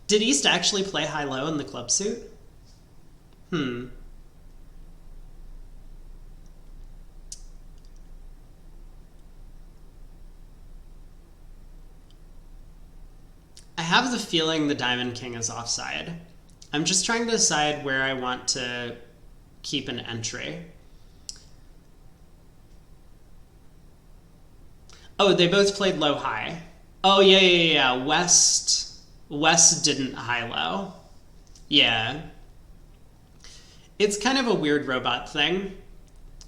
Did East actually play high-low in the club suit? I have the feeling the Diamond King is offside. I'm just trying to decide where I want to keep an entry. Oh, they both played low-high. Oh, yeah. West didn't high-low. Yeah. It's kind of a weird robot thing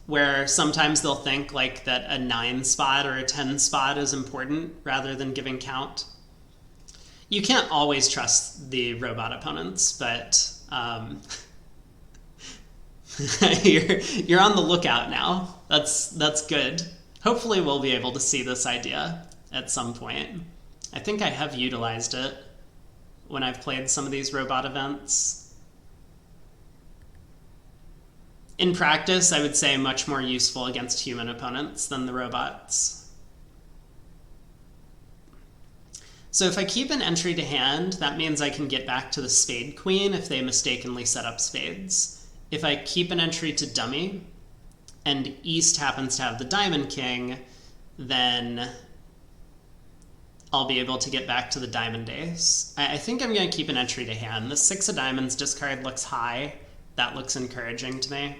where sometimes they'll think like that a 9 spot or a 10 spot is important rather than giving count. You can't always trust the robot opponents, but you're on the lookout now. That's good. Hopefully we'll be able to see this idea at some point. I think I have utilized it when I've played some of these robot events. In practice, I would say much more useful against human opponents than the robots. So if I keep an entry to hand, that means I can get back to the spade queen if they mistakenly set up spades. If I keep an entry to dummy, and East happens to have the diamond king, then I'll be able to get back to the diamond ace. I think I'm going to keep an entry to hand. The 6 of diamonds discard looks high. That looks encouraging to me.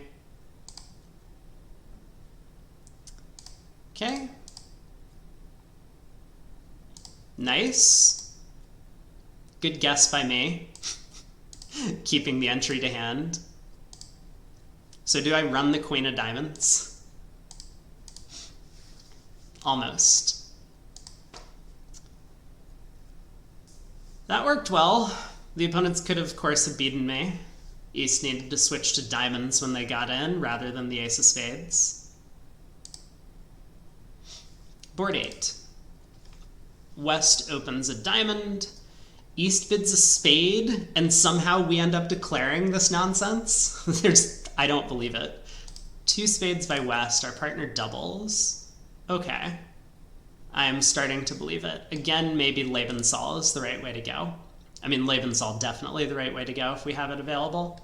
Okay. Nice. Good guess by me. Keeping the entry to hand. So do I run the queen of diamonds? Almost. That worked well. The opponents could, of course, have beaten me. East needed to switch to diamonds when they got in, rather than the ace of spades. Board 8. West opens a diamond. East bids a spade, and somehow we end up declaring this nonsense. I don't believe it. 2 spades by West. Our partner doubles. Okay. I'm starting to believe it. Again, maybe Lebensal is the right way to go. I mean, Lebensal definitely the right way to go if we have it available.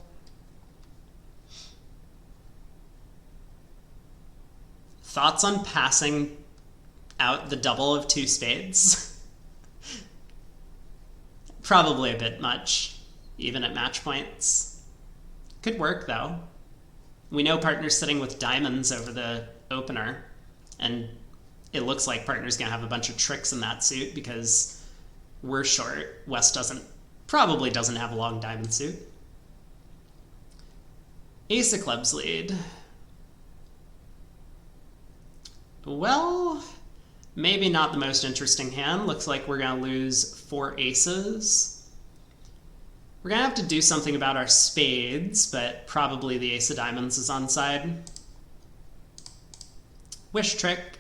Thoughts on passing out the double of 2 spades? Probably a bit much, even at match points. Could work, though. We know partner's sitting with diamonds over the opener, and it looks like partner's going to have a bunch of tricks in that suit because we're short. West probably doesn't have a long diamond suit. Ace of clubs lead. Well, maybe not the most interesting hand. Looks like we're going to lose 4 aces. We're going to have to do something about our spades, but probably the ace of diamonds is onside. Wish trick.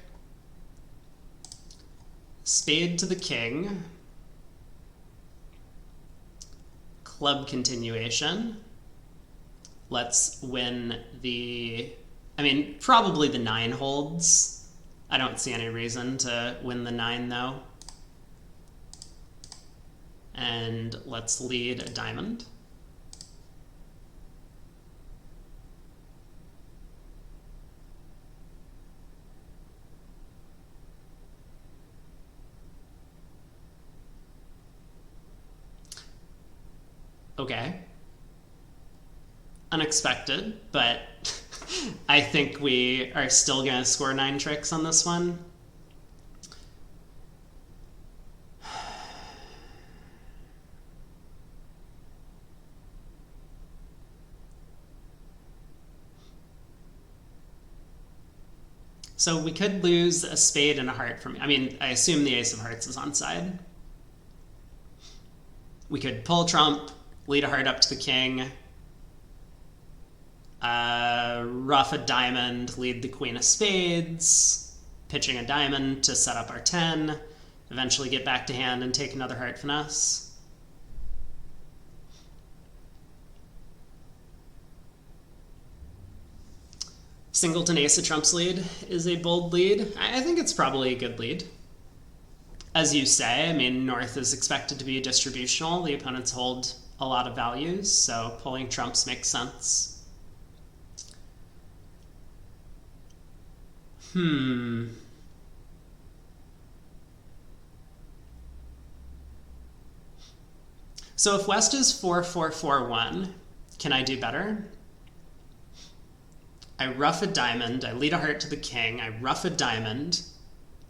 Spade to the king. Club continuation. Let's win probably the 9 holds. I don't see any reason to win the 9, though. And let's lead a diamond. Okay. Unexpected, but I think we are still going to score 9 tricks on this one. So we could lose a spade and a heart from... I assume the ace of hearts is onside. We could pull trump, lead a heart up to the king, ruff a diamond, lead the queen of spades, pitching a diamond to set up our 10, eventually get back to hand and take another heart finesse. Singleton ace of trumps lead is a bold lead. I think it's probably a good lead. As you say, I mean, North is expected to be distributional. The opponents hold a lot of values, so pulling trumps makes sense. So if West is 4-4-4-1, can I do better? I ruff a diamond, I lead a heart to the king, I ruff a diamond,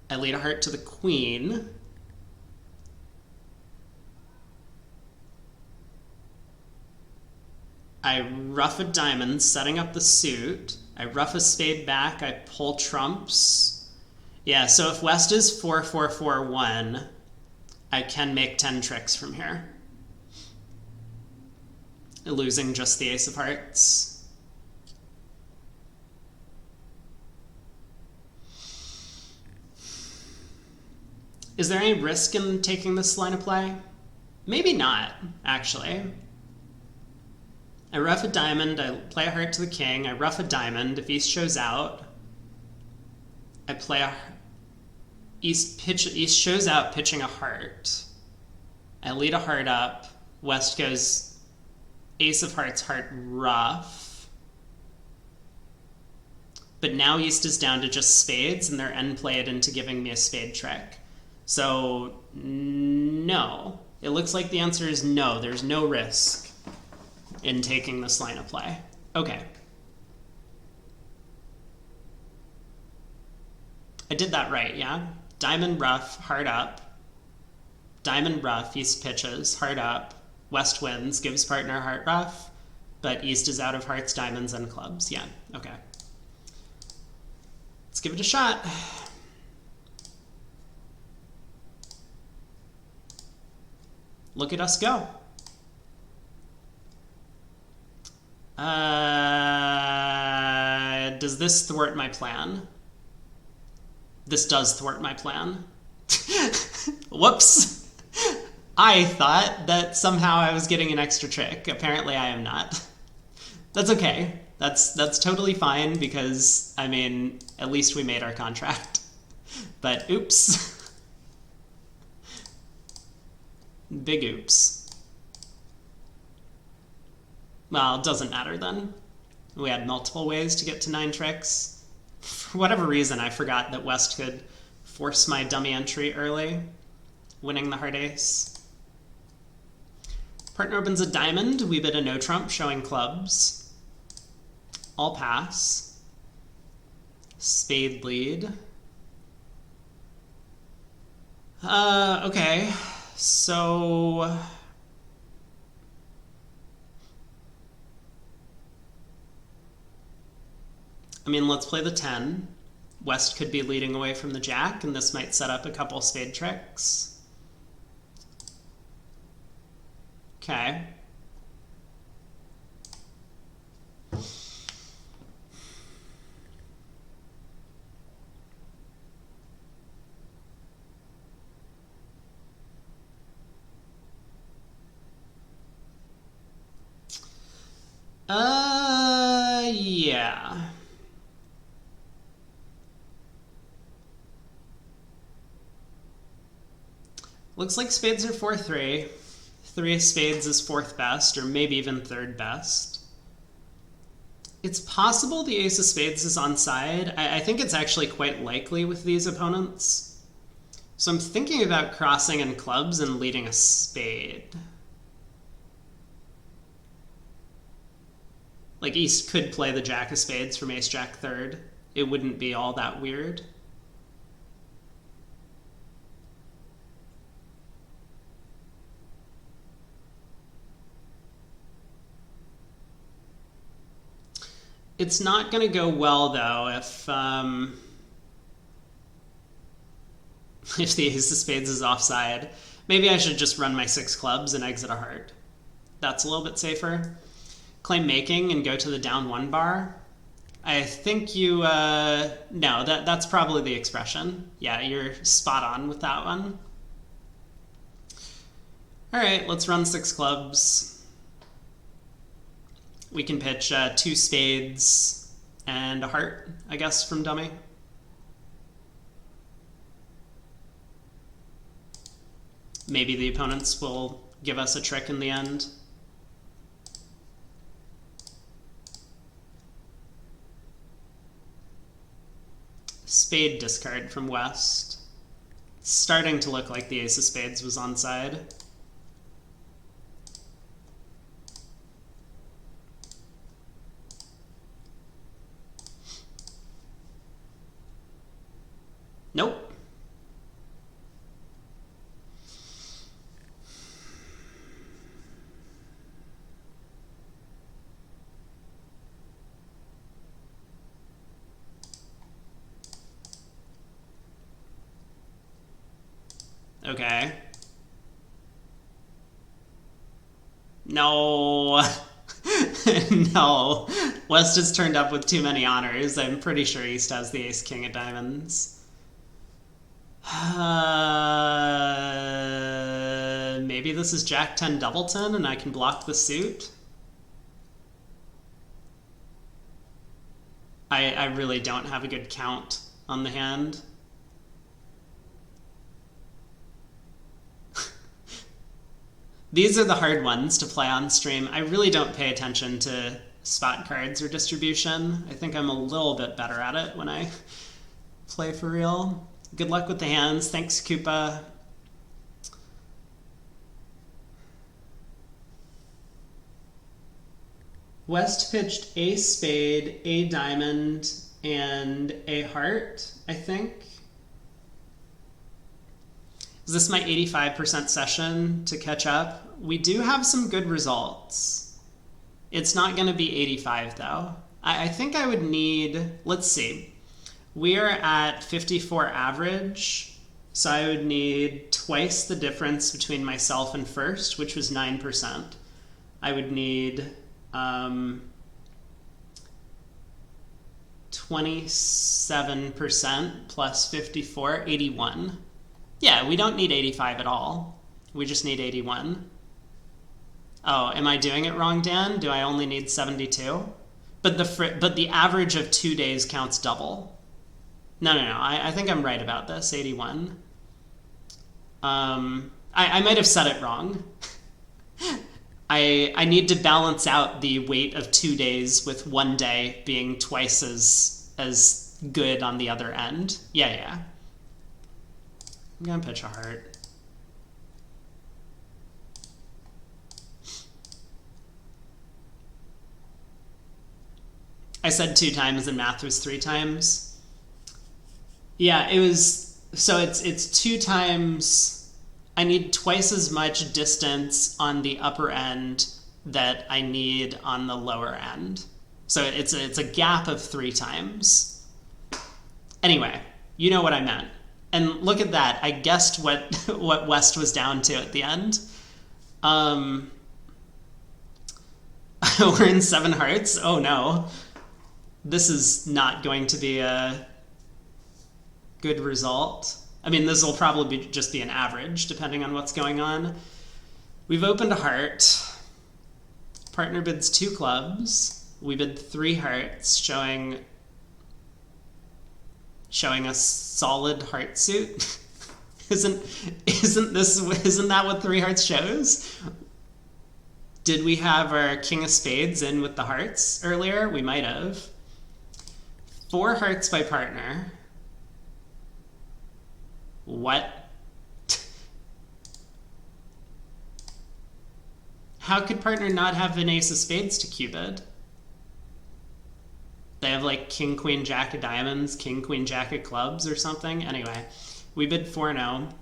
I lead a heart to the queen. I ruff a diamond, setting up the suit. I ruff a spade back, I pull trumps. Yeah, so if West is 4-4-4-1, I can make 10 tricks from here. Losing just the ace of hearts. Is there any risk in taking this line of play? Maybe not, actually. I ruff a diamond, I play a heart to the king, I ruff a diamond. If East shows out, I play a... East shows out pitching a heart. I lead a heart up. West goes ace of hearts, heart, ruff. But now East is down to just spades, and they're end played into giving me a spade trick. So, no. It looks like the answer is no. There's no risk in taking this line of play. Okay. I did that right, yeah? Diamond, ruff, heart up. Diamond, ruff, East pitches, heart up. West wins, gives partner heart ruff, but East is out of hearts, diamonds, and clubs. Yeah, okay. Let's give it a shot. Look at us go. Does this thwart my plan? This does thwart my plan. Whoops. I thought that somehow I was getting an extra trick. Apparently I am not. That's okay. That's totally fine because, I mean, at least we made our contract. But oops. Big oops. Well, it doesn't matter then. We had multiple ways to get to 9 tricks. For whatever reason, I forgot that West could force my dummy entry early, winning the heart ace. Partner opens a diamond. We bid a no trump, showing clubs. All pass. Spade lead. Okay. So... I mean, let's play the 10. West could be leading away from the jack, and this might set up a couple spade tricks. Okay. Yeah. Looks like spades are 4-3. 3 of spades is 4th best, or maybe even 3rd best. It's possible the ace of spades is onside. I think it's actually quite likely with these opponents. So I'm thinking about crossing in clubs and leading a spade. Like, East could play the jack of spades from ace-jack 3rd. It wouldn't be all that weird. It's not going to go well, though, if the ace of spades is offside. Maybe I should just run my 6 clubs and exit a heart. That's a little bit safer. Claim making and go to the down 1 bar. I think you... no, that's probably the expression. Yeah, you're spot on with that one. All right, let's run 6 clubs. We can pitch 2 spades, And a heart, I guess, from dummy. Maybe the opponents will give us a trick in the end. Spade discard from West. It's starting to look like the ace of spades was onside. Nope. Okay. No. No. West has turned up with too many honors. I'm pretty sure East has the ace king of diamonds. Maybe this is Jack 10 doubleton and I can block the suit. I really don't have a good count on the hand. These are the hard ones to play on stream. I really don't pay attention to spot cards or distribution. I think I'm a little bit better at it when I play for real. Good luck with the hands. Thanks, Koopa. West pitched a spade, a diamond, and a heart, I think. Is this my 85% session to catch up? We do have some good results. It's not going to be 85, though. I think I would need, let's see. We are at 54 average, so I would need twice the difference between myself and first, which was 9%. I would need 27% plus 54, 81. Yeah, we don't need 85 at all. We just need 81. Oh, am I doing it wrong, Dan? Do I only need 72? But the average of 2 days counts double. No. I think I'm right about this. 81. I might have said it wrong. I need to balance out the weight of 2 days with 1 day being twice as good on the other end. Yeah. I'm gonna pitch a heart. I said 2 times and math was 3 times. Yeah, it was, so it's 2 times. I need twice as much distance on the upper end that I need on the lower end. So it's a gap of 3 times. Anyway, you know what I meant. And look at that. I guessed what West was down to at the end. We're in 7 hearts. Oh no. This is not going to be a good result. I mean, this will probably just be an average, depending on what's going on. We've opened a heart. Partner bids 2 clubs. We bid 3 hearts, showing a solid heart suit. Isn't that what 3 hearts shows? Did we have our king of spades in with the hearts earlier? We might have. 4 hearts by partner. What? How could partner not have an ace of spades to Cupid? They have like king, queen, jack of diamonds, king, queen, jack of clubs or something. Anyway, we bid 4-0.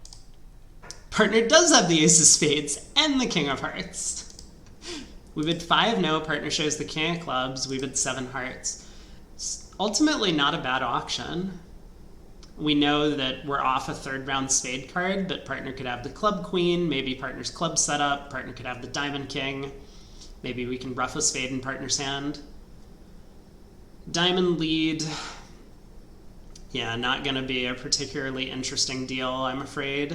Partner does have the ace of spades and the king of hearts. We bid 5-0. Partner shows the king of clubs. We bid 7 hearts. It's ultimately not a bad auction. We know that we're off a 3rd round spade card, but partner could have the club queen, maybe partner's club setup, partner could have the diamond king, maybe we can ruff a spade in partner's hand. Diamond lead. Yeah, not going to be a particularly interesting deal, I'm afraid.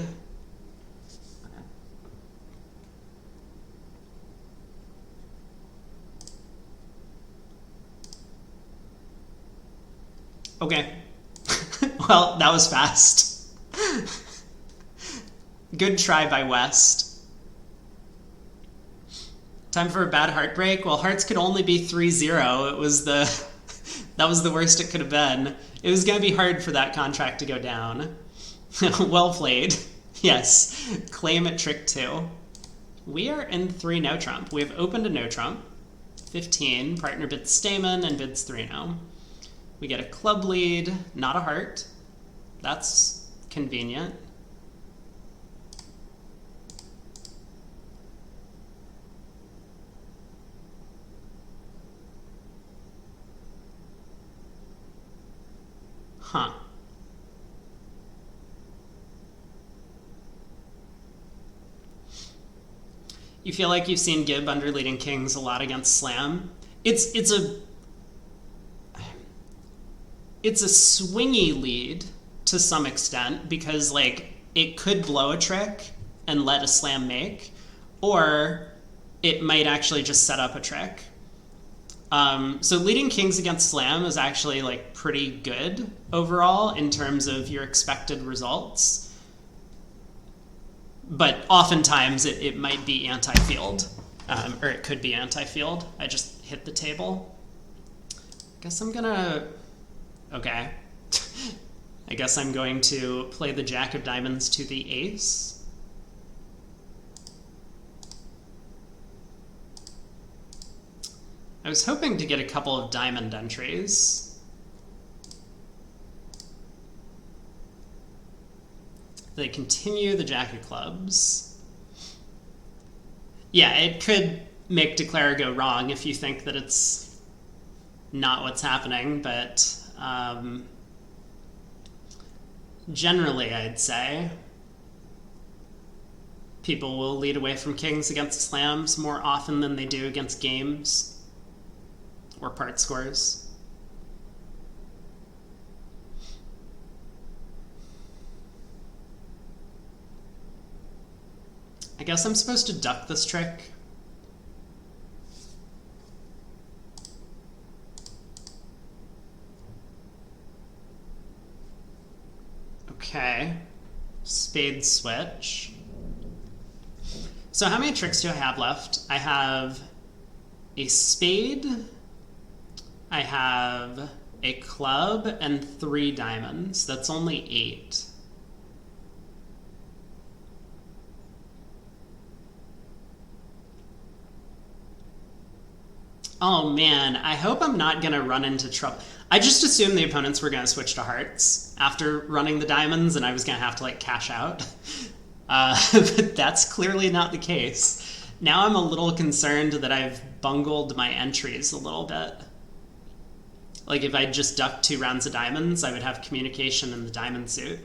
Okay. Well, that was fast. Good try by West. Time for a bad heartbreak? Well, hearts could only be 3-0. It was the... that was the worst it could have been. It was going to be hard for that contract to go down. Well played. Yes. Claim at trick 2. We are in 3 no trump. We have opened a no trump. 15. Partner bids Stamen and bids 3-0. We get a club lead, not a heart. That's convenient. Huh. You feel like you've seen Gib under leading kings a lot against Slam. It's a swingy lead to some extent because like it could blow a trick and let a Slam make, or it might actually just set up a trick. So leading kings against Slam is actually like pretty good overall in terms of your expected results. But oftentimes it might be anti-field, or it could be anti-field. I just hit the table. Guess I'm gonna... Okay. I guess I'm going to play the Jack of Diamonds to the ace. I was hoping to get a couple of diamond entries. They continue the Jack of Clubs. Yeah, it could make Declare go wrong if you think that it's not what's happening, but generally I'd say people will lead away from kings against slams more often than they do against games or part scores. I guess I'm supposed to duck this trick. Okay. Spade switch. So how many tricks do I have left? I have a spade, I have a club, and 3 diamonds. That's only 8. Oh man, I hope I'm not gonna run into trouble. I just assumed the opponents were gonna switch to hearts after running the diamonds and I was gonna have to like cash out. But that's clearly not the case. Now I'm a little concerned that I've bungled my entries a little bit. Like if I just ducked 2 rounds of diamonds, I would have communication in the diamond suit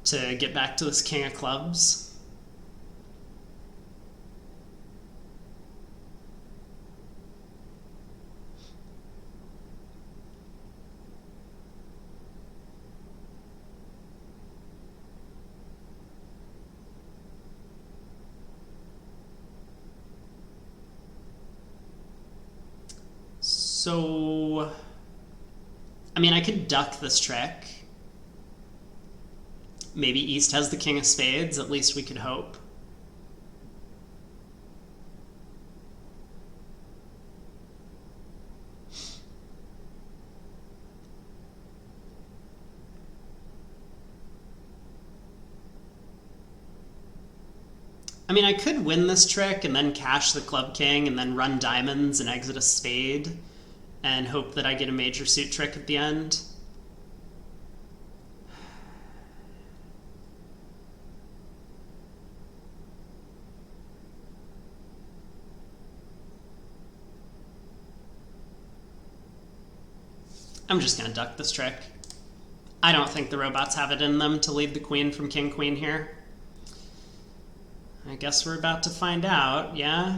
to get back to this king of clubs. So, I mean, I could duck this trick. Maybe East has the king of spades, at least we could hope. I mean, I could win this trick and then cash the club king and then run diamonds and exit a spade and hope that I get a major suit trick at the end. I'm just gonna duck this trick. I don't think the robots have it in them to lead the queen from king-queen here. I guess we're about to find out, yeah?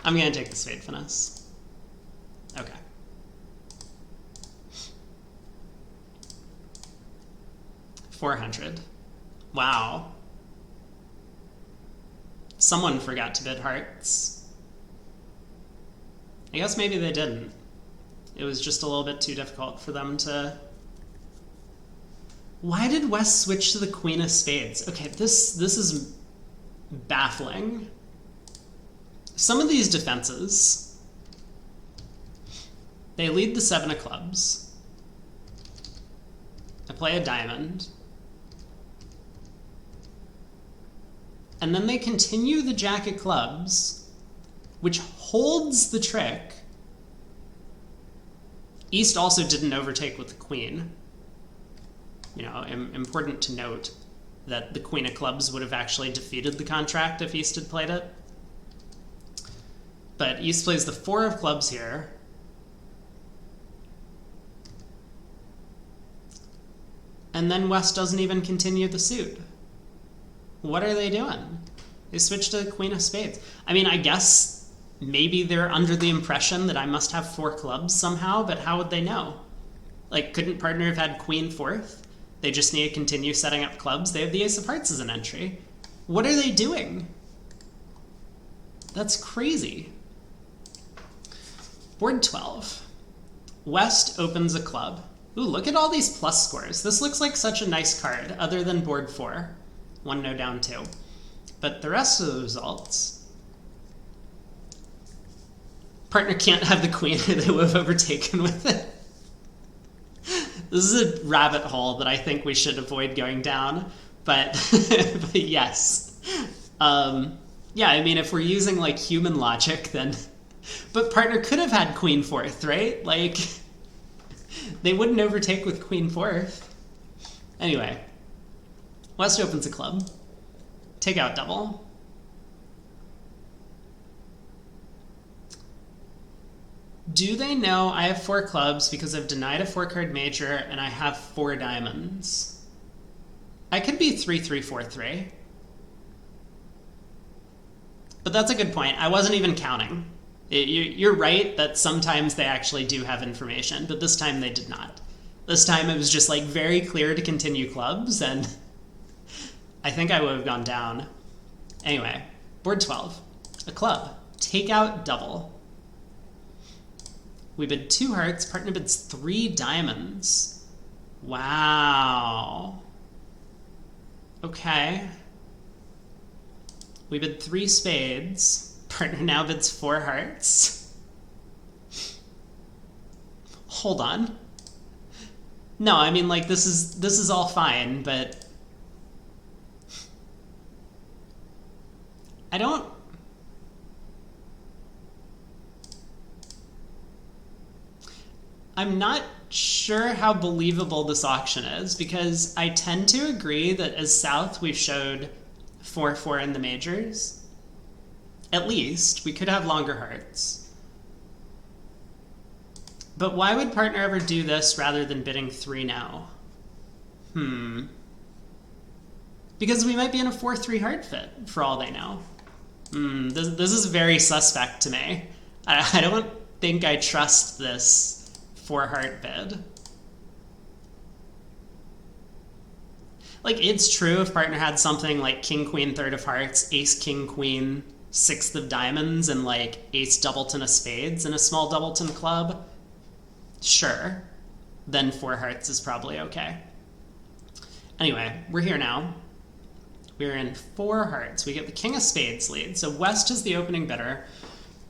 I'm gonna take the spade finesse. Okay. $400. Wow. Someone forgot to bid hearts. I guess maybe they didn't. It was just a little bit too difficult for them to... Why did West switch to the queen of spades? Okay, this is baffling. Some of these defenses, they lead the 7 of clubs. I play a diamond. And then they continue the jack of clubs, which holds the trick. East also didn't overtake with the queen. You know, important to note that the queen of clubs would have actually defeated the contract if East had played it. But East plays the 4 of clubs here. And then West doesn't even continue the suit. What are they doing? They switched to the queen of spades. I mean, I guess maybe they're under the impression that I must have 4 clubs somehow, but how would they know? Like, couldn't partner have had queen 4th? They just need to continue setting up clubs. They have the ace of hearts as an entry. What are they doing? That's crazy. Board 12. West opens a club. Ooh, look at all these plus scores. This looks like such a nice card, other than board 4. 1 no down 2. But the rest of the results... Partner can't have the queen or they would have overtaken with it. This is a rabbit hole that I think we should avoid going down. But, but yes. Yeah, I mean, if we're using, like, human logic, then... But partner could have had queen 4th, right? Like, they wouldn't overtake with queen 4th. Anyway. West opens a club. Take out double. Do they know I have 4 clubs because I've denied a 4-card major and I have 4 diamonds? I could be 3-3-4-3. But that's a good point. I wasn't even counting. You're right that sometimes they actually do have information, but this time they did not. This time it was just like very clear to continue clubs, and I think I would have gone down. Anyway, board 12. A club. Take out double. We bid 2 hearts. Partner bids 3 diamonds. Wow. Okay. We bid 3 spades. Partner now bids 4 hearts. Hold on. No, I mean, like, this is all fine, but I don't... I'm not sure how believable this auction is, because I tend to agree that as South we've showed 4-4 in the majors. At least. We could have longer hearts. But why would partner ever do this rather than bidding 3 now? Because we might be in a 4-3 heart fit, for all they know. This is very suspect to me. I don't think I trust this 4 heart bid. Like, it's true if partner had something like king, queen, 3rd of hearts, ace, king, queen, 6th of diamonds, and like ace, doubleton of spades in a small doubleton club. Sure. Then 4 hearts is probably okay. Anyway, we're here now. We're in 4 hearts. We get the king of spades lead. So West is the opening bidder.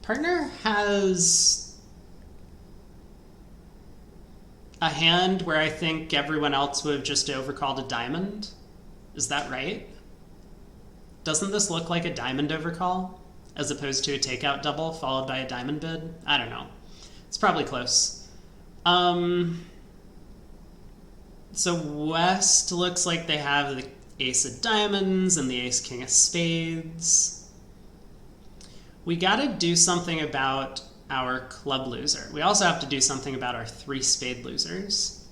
Partner has a hand where I think everyone else would have just overcalled a diamond. Is that right? Doesn't this look like a diamond overcall as opposed to a takeout double followed by a diamond bid? I don't know. It's probably close. So West looks like they have the ace of diamonds and the ace king of spades. We gotta do something about our club loser. We also have to do something about our 3 spade losers.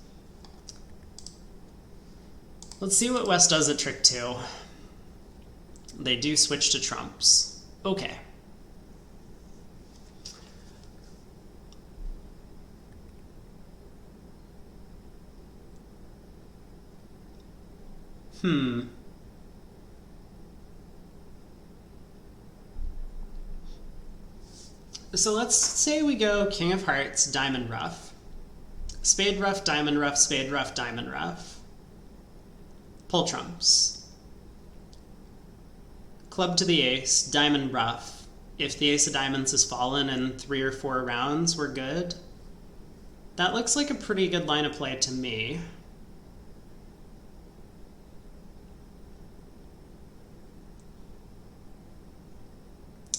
Let's see what West does at trick 2. They do switch to trumps. Okay. So let's say we go King of Hearts, Diamond Ruff. Spade Ruff, Diamond Ruff, Spade Ruff, Diamond Ruff. Pull trumps. Club to the ace, Diamond Ruff. If the ace of diamonds has fallen in 3 or 4 rounds, we're good. That looks like a pretty good line of play to me.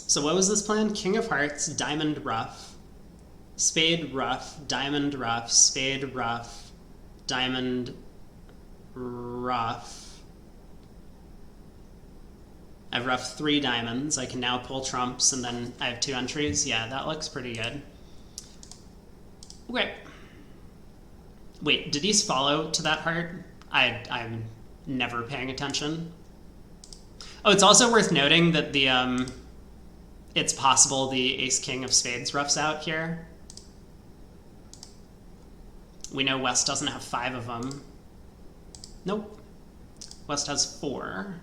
So what was this plan? King of Hearts, Diamond Ruff, Spade Ruff, Diamond Ruff, Spade Ruff, Diamond Ruff. I've ruffed 3 diamonds. I can now pull trumps, and then I have 2 entries. Yeah, that looks pretty good. Okay. Wait, did East follow to that heart? I'm never paying attention. Oh, it's also worth noting that the it's possible the ace-king of spades roughs out here. We know West doesn't have 5 of them. Nope. West has 4.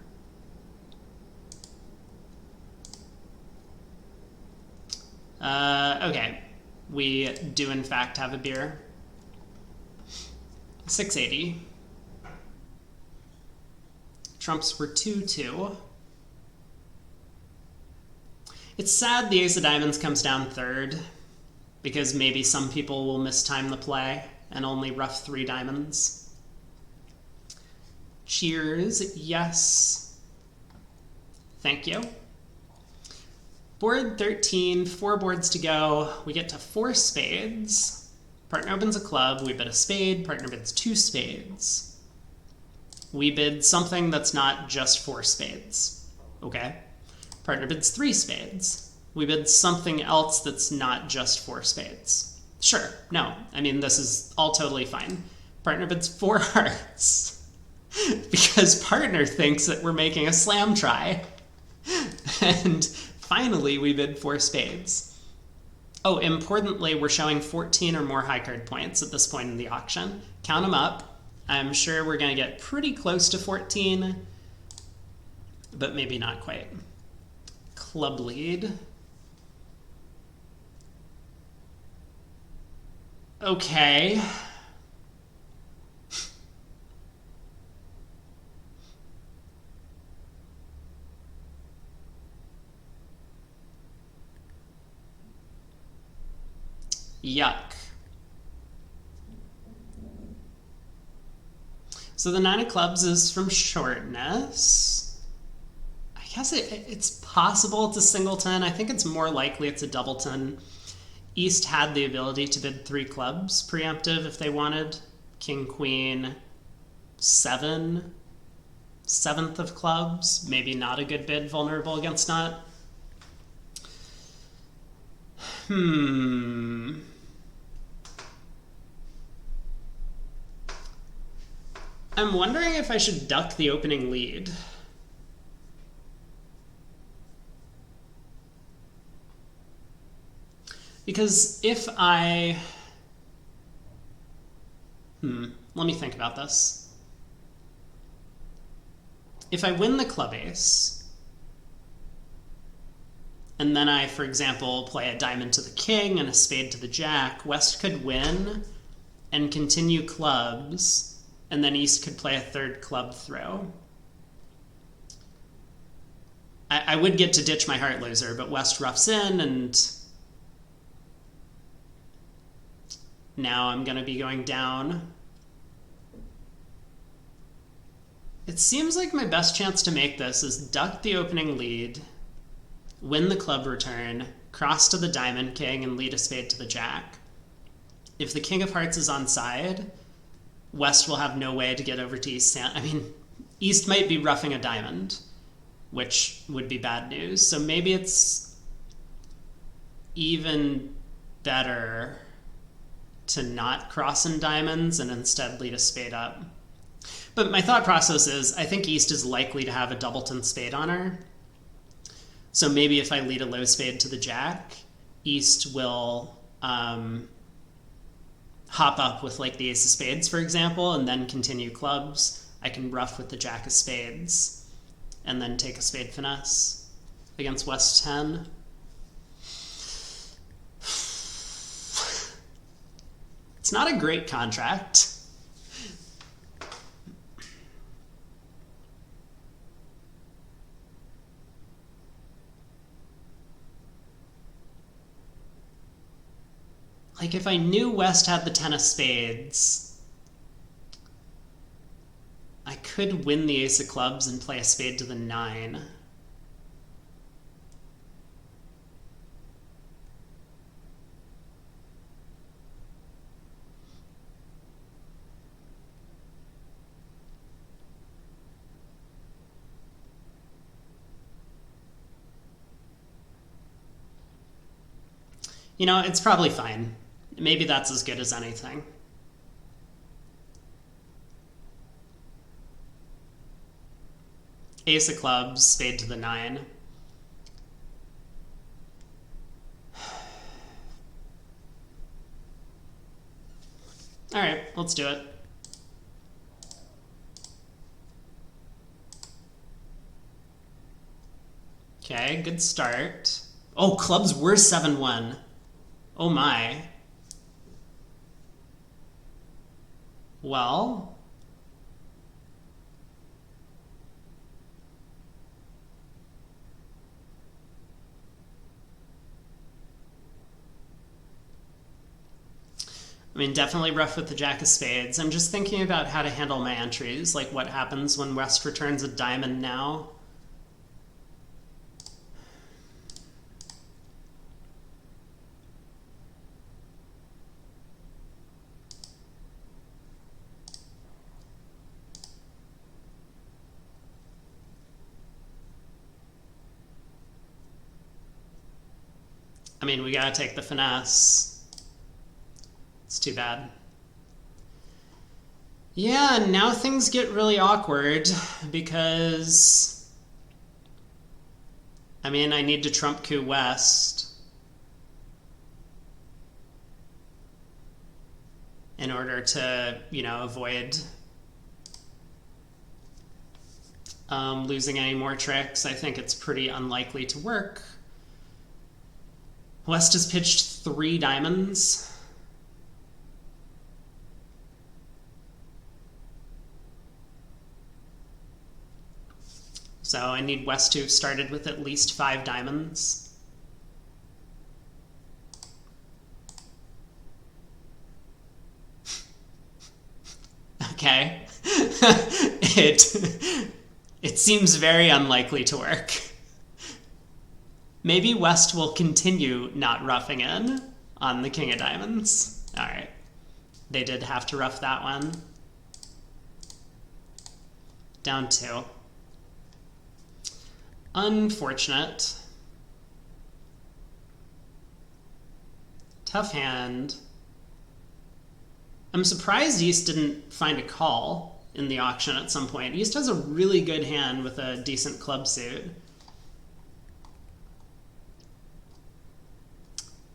Okay. We do in fact have a beer. 680. Trumps were 2-2. It's sad the ace of diamonds comes down 3rd, because maybe some people will mistime the play and only ruff 3 diamonds. Cheers, yes. Thank you. Board 13, 4 boards to go. We get to 4 spades. Partner opens a club, we bid a spade, partner bids 2 spades. We bid something that's not just 4 spades, okay? Partner bids 3 spades. We bid something else that's not just 4 spades. Sure, no, I mean, this is all totally fine. Partner bids 4 hearts because partner thinks that we're making a slam try. And finally, we bid 4 spades. Oh, importantly, we're showing 14 or more high card points at this point in the auction. Count them up. I'm sure we're going to get pretty close to 14, but maybe not quite. Club lead. Okay. Yuck. So the 9 of clubs is from shortness. I guess it's possible it's a singleton. I think it's more likely it's a doubleton. East had the ability to bid 3 clubs preemptive if they wanted. King, queen, 7. 7th of clubs. Maybe not a good bid, vulnerable against nut. I'm wondering if I should duck the opening lead. Because if I... let me think about this. If I win the club ace, and then I, for example, play a diamond to the king and a spade to the jack, West could win and continue clubs, and then East could play a 3rd club throw. I would get to ditch my heart loser, but West roughs in, and now I'm going to be going down. It seems like my best chance to make this is duck the opening lead, win the club return, cross to the diamond king, and lead a spade to the jack. If the king of hearts is on side, West will have no way to get over to East. I mean, East might be roughing a diamond, which would be bad news. So maybe it's even better to not cross in diamonds and instead lead a spade up. But my thought process is, I think East is likely to have a doubleton spade on her. So maybe if I lead a low spade to the jack, East will hop up with like the ace of spades, for example, and then continue clubs. I can ruff with the jack of spades and then take a spade finesse against West 10. It's not a great contract. Like, if I knew West had the 10 of spades, I could win the ace of clubs and play a spade to the 9. You know, it's probably fine. Maybe that's as good as anything. Ace of clubs, spade to the 9. All right, let's do it. Okay, good start. Oh, clubs were 7-1. Oh my. Well, I mean, definitely rough with the jack of spades. I'm just thinking about how to handle my entries, like what happens when West returns a diamond now. I mean, we gotta take the finesse. It's too bad. Yeah, now things get really awkward because, I mean, I need to trump coup West in order to, you know, avoid losing any more tricks. I think it's pretty unlikely to work. West has pitched 3 diamonds. So I need West to have started with at least 5 diamonds. Okay. It seems very unlikely to work. Maybe West will continue not roughing in on the king of diamonds. All right. They did have to rough that one. Down 2. Unfortunate. Tough hand. I'm surprised East didn't find a call in the auction at some point. East has a really good hand with a decent club suit.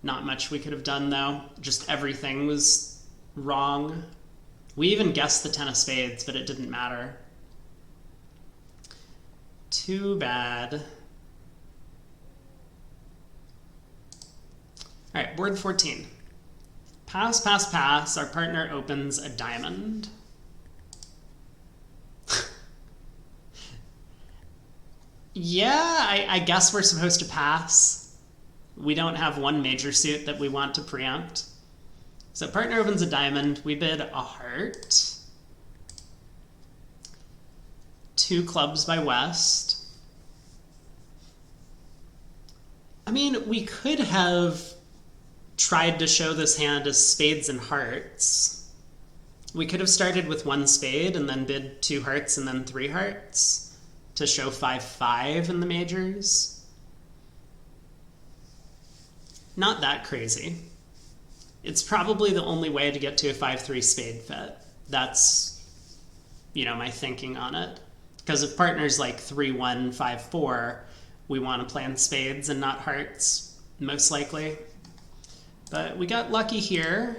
Not much we could have done, though. Just everything was wrong. We even guessed the 10 of spades, but it didn't matter. Too bad. All right, board 14. Pass, pass, pass. Our partner opens a diamond. Yeah, I guess we're supposed to pass. We don't have one major suit that we want to preempt. So partner opens a diamond. We bid a heart. 2 clubs by West. I mean, we could have tried to show this hand as spades and hearts. We could have started with 1 spade and then bid 2 hearts and then 3 hearts to show 5-5 in the majors. Not that crazy. It's probably the only way to get to a 5-3 spade fit. That's, you know, my thinking on it. Because if partner's like 3-1, 5-4, we want to play in spades and not hearts, most likely. But we got lucky here.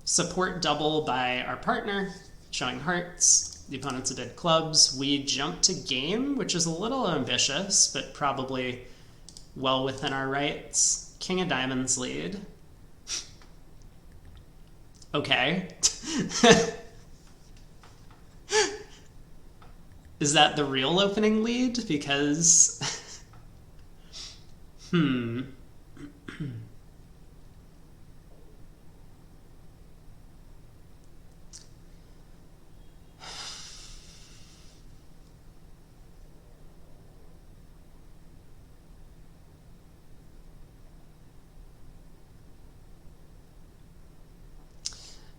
Support double by our partner, showing hearts. The opponent's a bit clubs. We jump to game, which is a little ambitious, but probably well within our rights. King of diamonds lead. Okay. Is that the real opening lead? Because...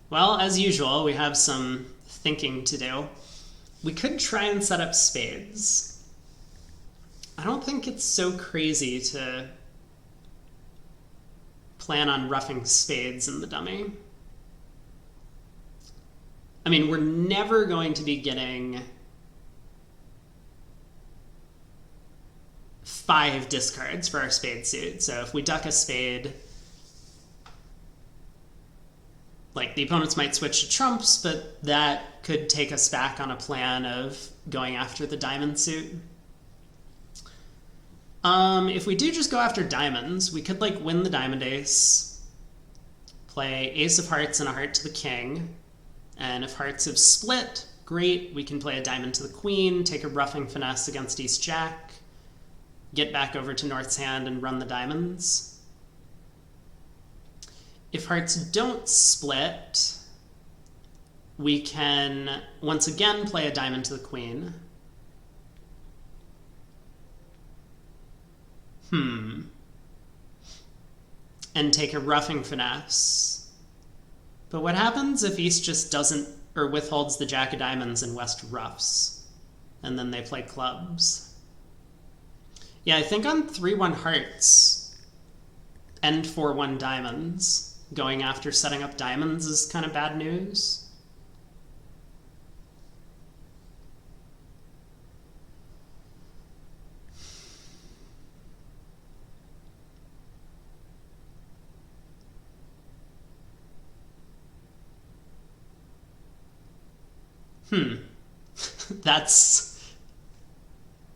Well, as usual, we have some thinking to do. We could try and set up spades. I don't think it's so crazy to plan on roughing spades in the dummy. I mean, we're never going to be getting 5 discards for our spade suit. So if we duck a spade, like, the opponents might switch to trumps, but that could take us back on a plan of going after the diamond suit. If we do just go after diamonds, we could, like, win the diamond ace, play ace of hearts and a heart to the king, and if hearts have split, great, we can play a diamond to the queen, take a roughing finesse against ace jack, get back over to North's hand and run the diamonds. If hearts don't split, we can once again play a diamond to the queen. And take a roughing finesse. But what happens if East just doesn't, or withholds the jack of diamonds and West roughs? And then they play clubs. Yeah, I think on 3-1 hearts and 4-1 diamonds, going after setting up diamonds is kind of bad news.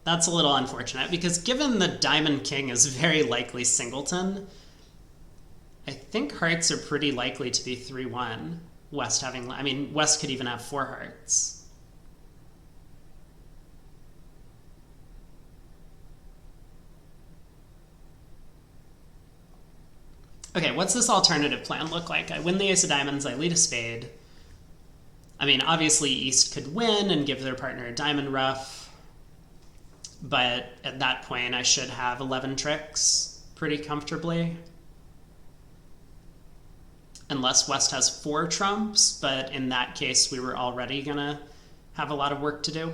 That's a little unfortunate, because given the diamond king is very likely singleton, I think hearts are pretty likely to be 3-1. West having, I mean, West could even have 4 hearts. Okay, what's this alternative plan look like? I win the ace of diamonds, I lead a spade. I mean, obviously East could win and give their partner a diamond ruff, but at that point I should have 11 tricks pretty comfortably. Unless West has 4 trumps, but in that case we were already gonna have a lot of work to do.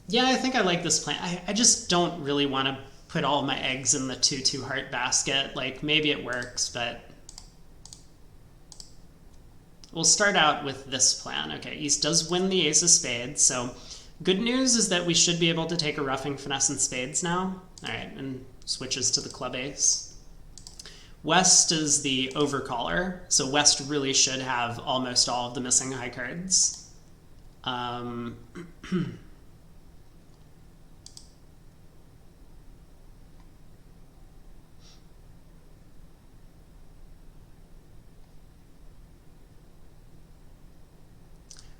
Yeah, I think I like this plan. I just don't really want to put all my eggs in the 2-2 heart basket. Like, maybe it works, but we'll start out with this plan. Okay, East does win the ace of spades, so good news is that we should be able to take a roughing finesse and spades now. All right, and switches to the club ace. West is the overcaller, so West really should have almost all of the missing high cards.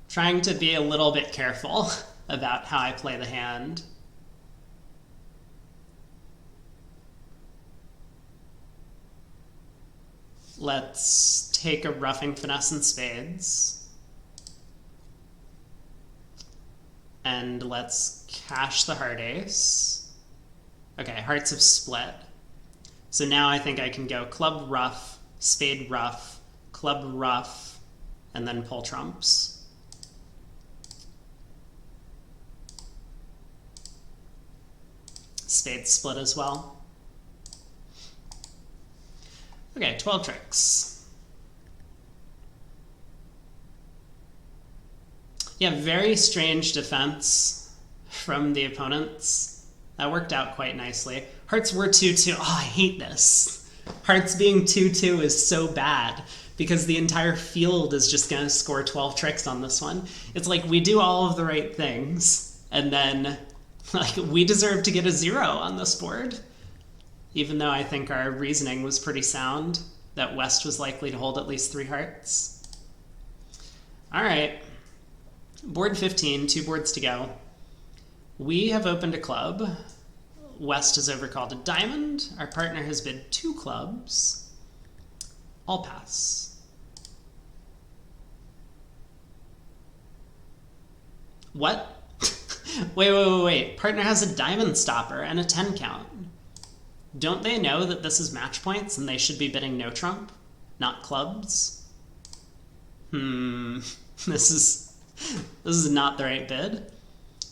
Trying to be a little bit careful about how I play the hand. Let's take a roughing finesse and spades. And let's cash the heart ace. Okay, hearts have split. So now I think I can go club ruff, spade ruff, club ruff, and then pull trumps. Spade split as well. Okay, 12 tricks. Yeah, very strange defense from the opponents. That worked out quite nicely. Hearts were 2-2. Oh, I hate this. Hearts being 2-2 is so bad because the entire field is just going to score 12 tricks on this one. It's like we do all of the right things, and then like we deserve to get a 0 on this board, even though I think our reasoning was pretty sound, that West was likely to hold at least 3 hearts. All right. Board 15, 2 boards to go. We have opened a club. West has overcalled a diamond. Our partner has bid 2 clubs. I'll pass. What? Wait. Partner has a diamond stopper and a 10 count. Don't they know that this is match points and they should be bidding no trump, not clubs? This is not the right bid.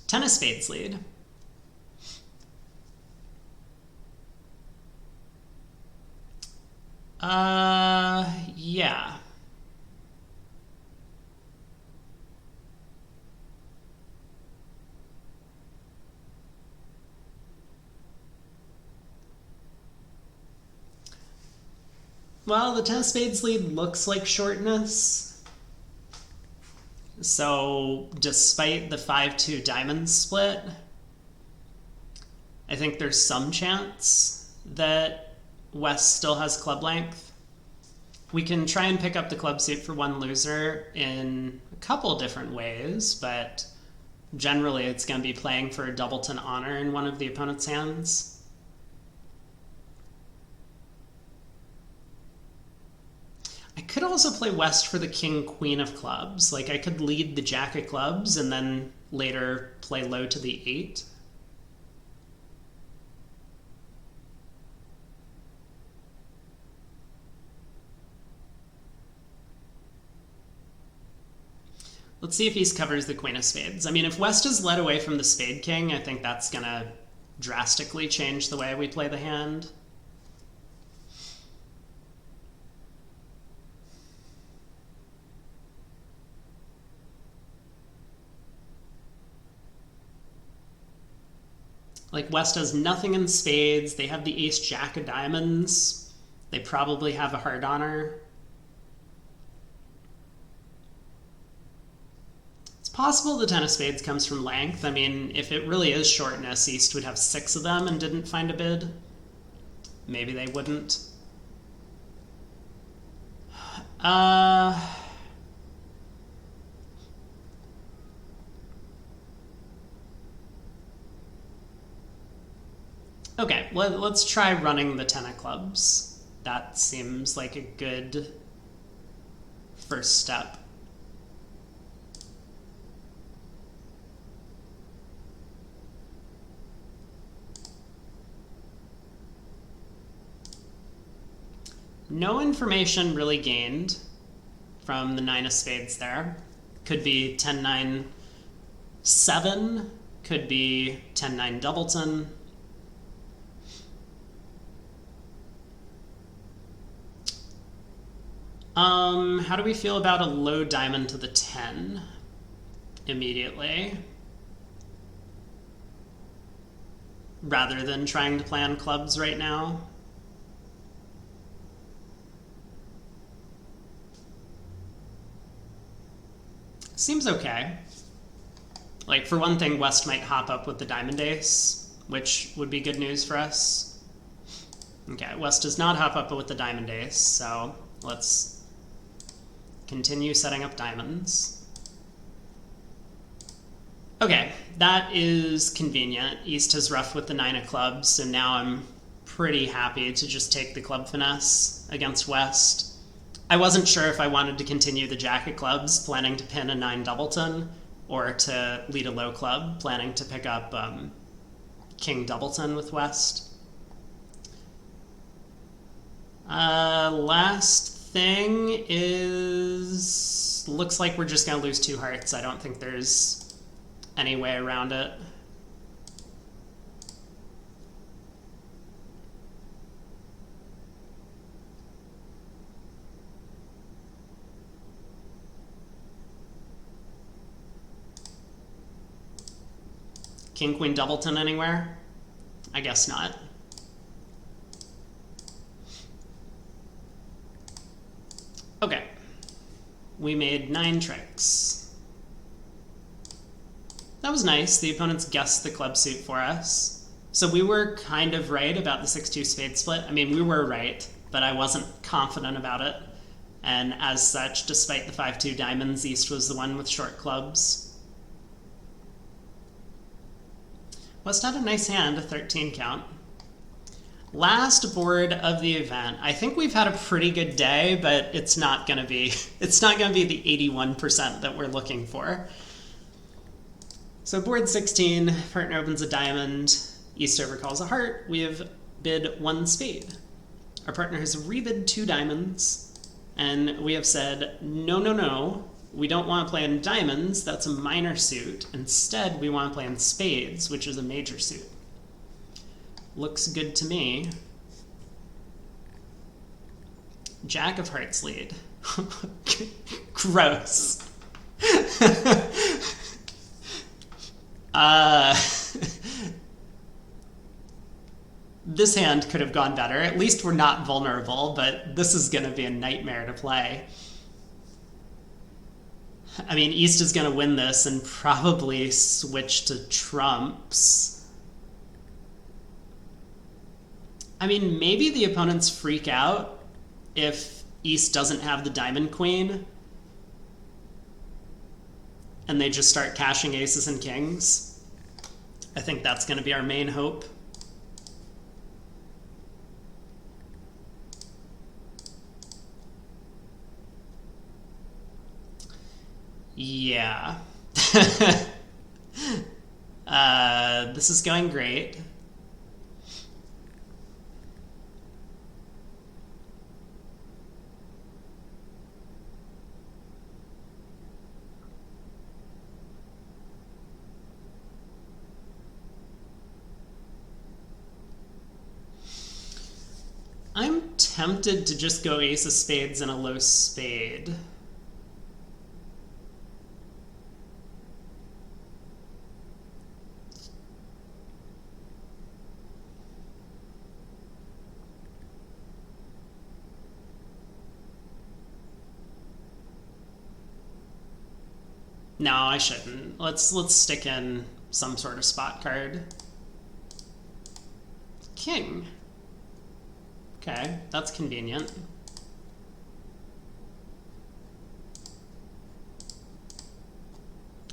10 of spades lead. Yeah. Well, the 10 of spades lead looks like shortness. So, despite the 5-2 diamond split, I think there's some chance that West still has club length. We can try and pick up the club suit for 1 loser in a couple different ways, but generally it's going to be playing for a doubleton honor in one of the opponent's hands. I could also play West for the king, queen of clubs. Like, I could lead the jack of clubs and then later play low to the 8. Let's see if he covers the queen of spades. I mean, if West is led away from the spade king, I think that's going to drastically change the way we play the hand. Like, West has nothing in spades. They have the ace jack of diamonds. They probably have a hard honor. It's possible the 10 of spades comes from length. I mean, if it really is shortness, East would have 6 of them and didn't find a bid. Maybe they wouldn't. Okay, let's try running the 10 of clubs. That seems like a good first step. No information really gained from the 9 of spades there. Could be 10-9-7, could be 10-9 doubleton. How do we feel about a low diamond to the 10 immediately? Rather than trying to play on clubs right now? Seems okay. Like, for one thing, West might hop up with the diamond ace, which would be good news for us. Okay, West does not hop up with the diamond ace, so let's continue setting up diamonds. Okay, that is convenient. East has roughed with the 9 of clubs, so now I'm pretty happy to just take the club finesse against West. I wasn't sure if I wanted to continue the jack of clubs, planning to pin a 9 doubleton, or to lead a low club, planning to pick up king doubleton with West. Last thing is, looks like we're just going to lose 2 hearts. I don't think there's any way around it. King, queen, doubleton anywhere? I guess not. Okay. We made 9 tricks. That was nice. The opponents guessed the club suit for us. So we were kind of right about the 6-2 spade split. I mean, we were right, but I wasn't confident about it. And as such, despite the 5-2 diamonds, East was the one with short clubs. West had a nice hand, a 13 count. Last board of the event. I think we've had a pretty good day, but it's not gonna be the 81% that we're looking for. So board 16, partner opens a diamond, East overcalls a heart. We have bid 1 spade. Our partner has rebid 2 diamonds, and we have said, no, no, no, we don't want to play in diamonds, that's a minor suit. Instead, we want to play in spades, which is a major suit. Looks good to me. Jack of hearts lead. Gross. This hand could have gone better. At least we're not vulnerable, but this is going to be a nightmare to play. I mean, East is going to win this and probably switch to trumps. I mean, maybe the opponents freak out if East doesn't have the diamond queen and they just start cashing aces and kings. I think that's going to be our main hope. Yeah. This is going great. I'm tempted to just go ace of spades and a low spade. No, I shouldn't. Let's stick in some sort of spot card. King. Okay, that's convenient.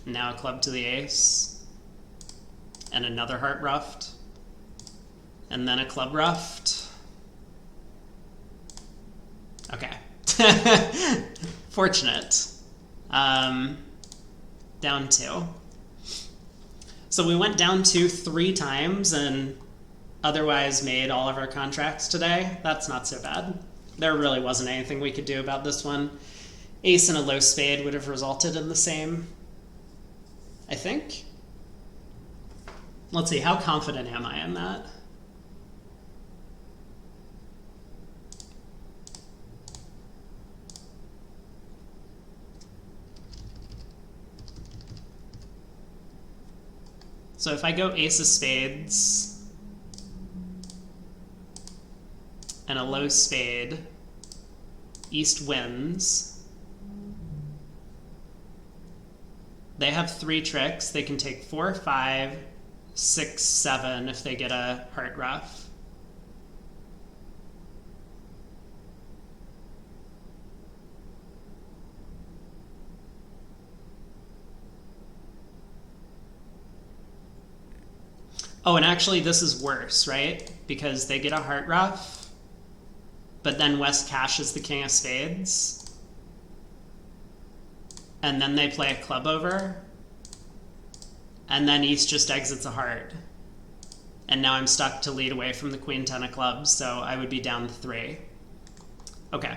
Now a club to the ace. And another heart ruffed. And then a club ruffed. Okay. Fortunate. Down 2. So we went down 2 3 times and otherwise made all of our contracts today. That's not so bad. There really wasn't anything we could do about this one. Ace and a low spade would have resulted in the same, I think. Let's see, how confident am I in that? So if I go ace of spades and a low spade, East wins. They have 3 tricks. They can take 4, 5, 6, 7 if they get a heart ruff. Oh, and actually this is worse, right? Because they get a heart ruff, but then West cashes the king of spades. And then they play a club over. And then East just exits a heart. And now I'm stuck to lead away from the queen 10 of clubs, so I would be down 3. Okay.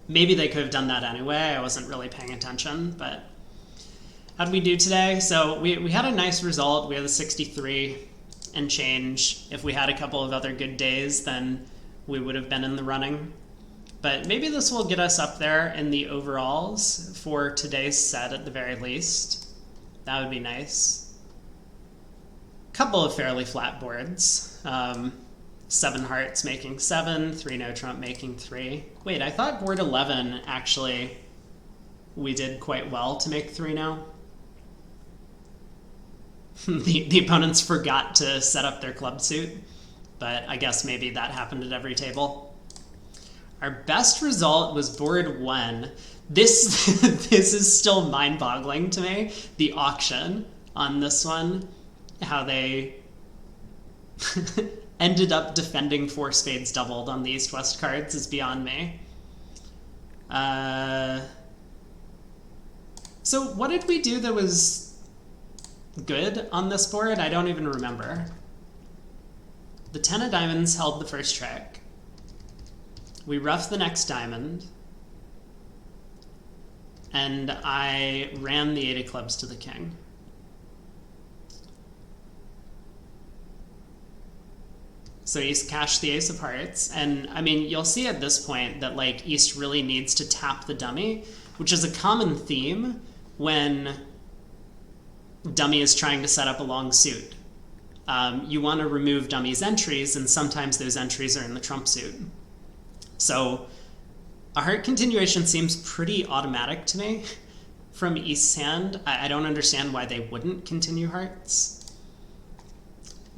Maybe they could have done that anyway. I wasn't really paying attention, but how did we do today? So we had a nice result. We had a 63 and change. If we had a couple of other good days, then we would have been in the running. But maybe this will get us up there in the overalls for today's set at the very least. That would be nice. couple of fairly flat boards. 7 hearts making 7, 3 no trump making 3. Wait, I thought board 11 actually we did quite well to make 3 no. The opponents forgot to set up their club suit, but I guess maybe that happened at every table. Our best result was board 1. This this is still mind-boggling to me. The auction on this one, how they ended up defending 4 spades doubled on the east-west cards is beyond me. So what did we do that was good on this board? I don't even remember. The 10 of diamonds held the first trick. We roughed the next diamond. And I ran the 8 of clubs to the king. So East cashed the ace of hearts. And I mean, you'll see at this point that like East really needs to tap the dummy, which is a common theme when dummy is trying to set up a long suit. You want to remove dummy's entries, and sometimes those entries are in the trump suit. So a heart continuation seems pretty automatic to me from East's hand. I don't understand why they wouldn't continue hearts.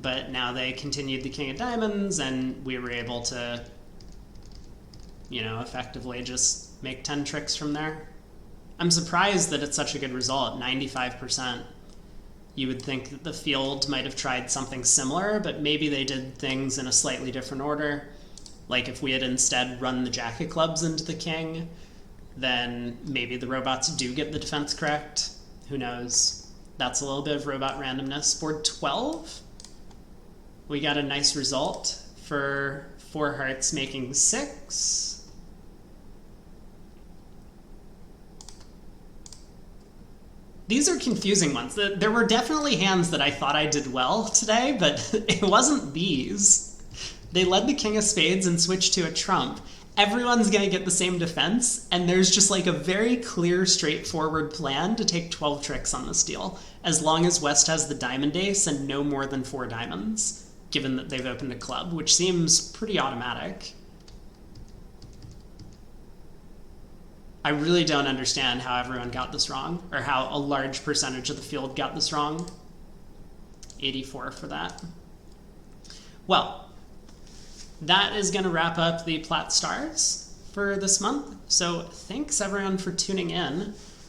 But now they continued the king of diamonds, and we were able to, you know, effectively just make 10 tricks from there. I'm surprised that it's such a good result, 95%. You would think that the field might have tried something similar, but maybe they did things in a slightly different order. Like if we had instead run the jack of clubs into the king, then maybe the robots do get the defense correct. Who knows? That's a little bit of robot randomness. Board 12, we got a nice result for 4 hearts making 6. These are confusing ones. There were definitely hands that I thought I did well today, but it wasn't these. They led the king of spades and switched to a trump. Everyone's going to get the same defense, and there's just like a very clear, straightforward plan to take 12 tricks on this deal, as long as West has the diamond ace and no more than 4 diamonds, given that they've opened a club, which seems pretty automatic. I really don't understand how everyone got this wrong, or how a large percentage of the field got this wrong. 84 for that. Well, that is going to wrap up the Plat Stars for this month. So thanks everyone for tuning in.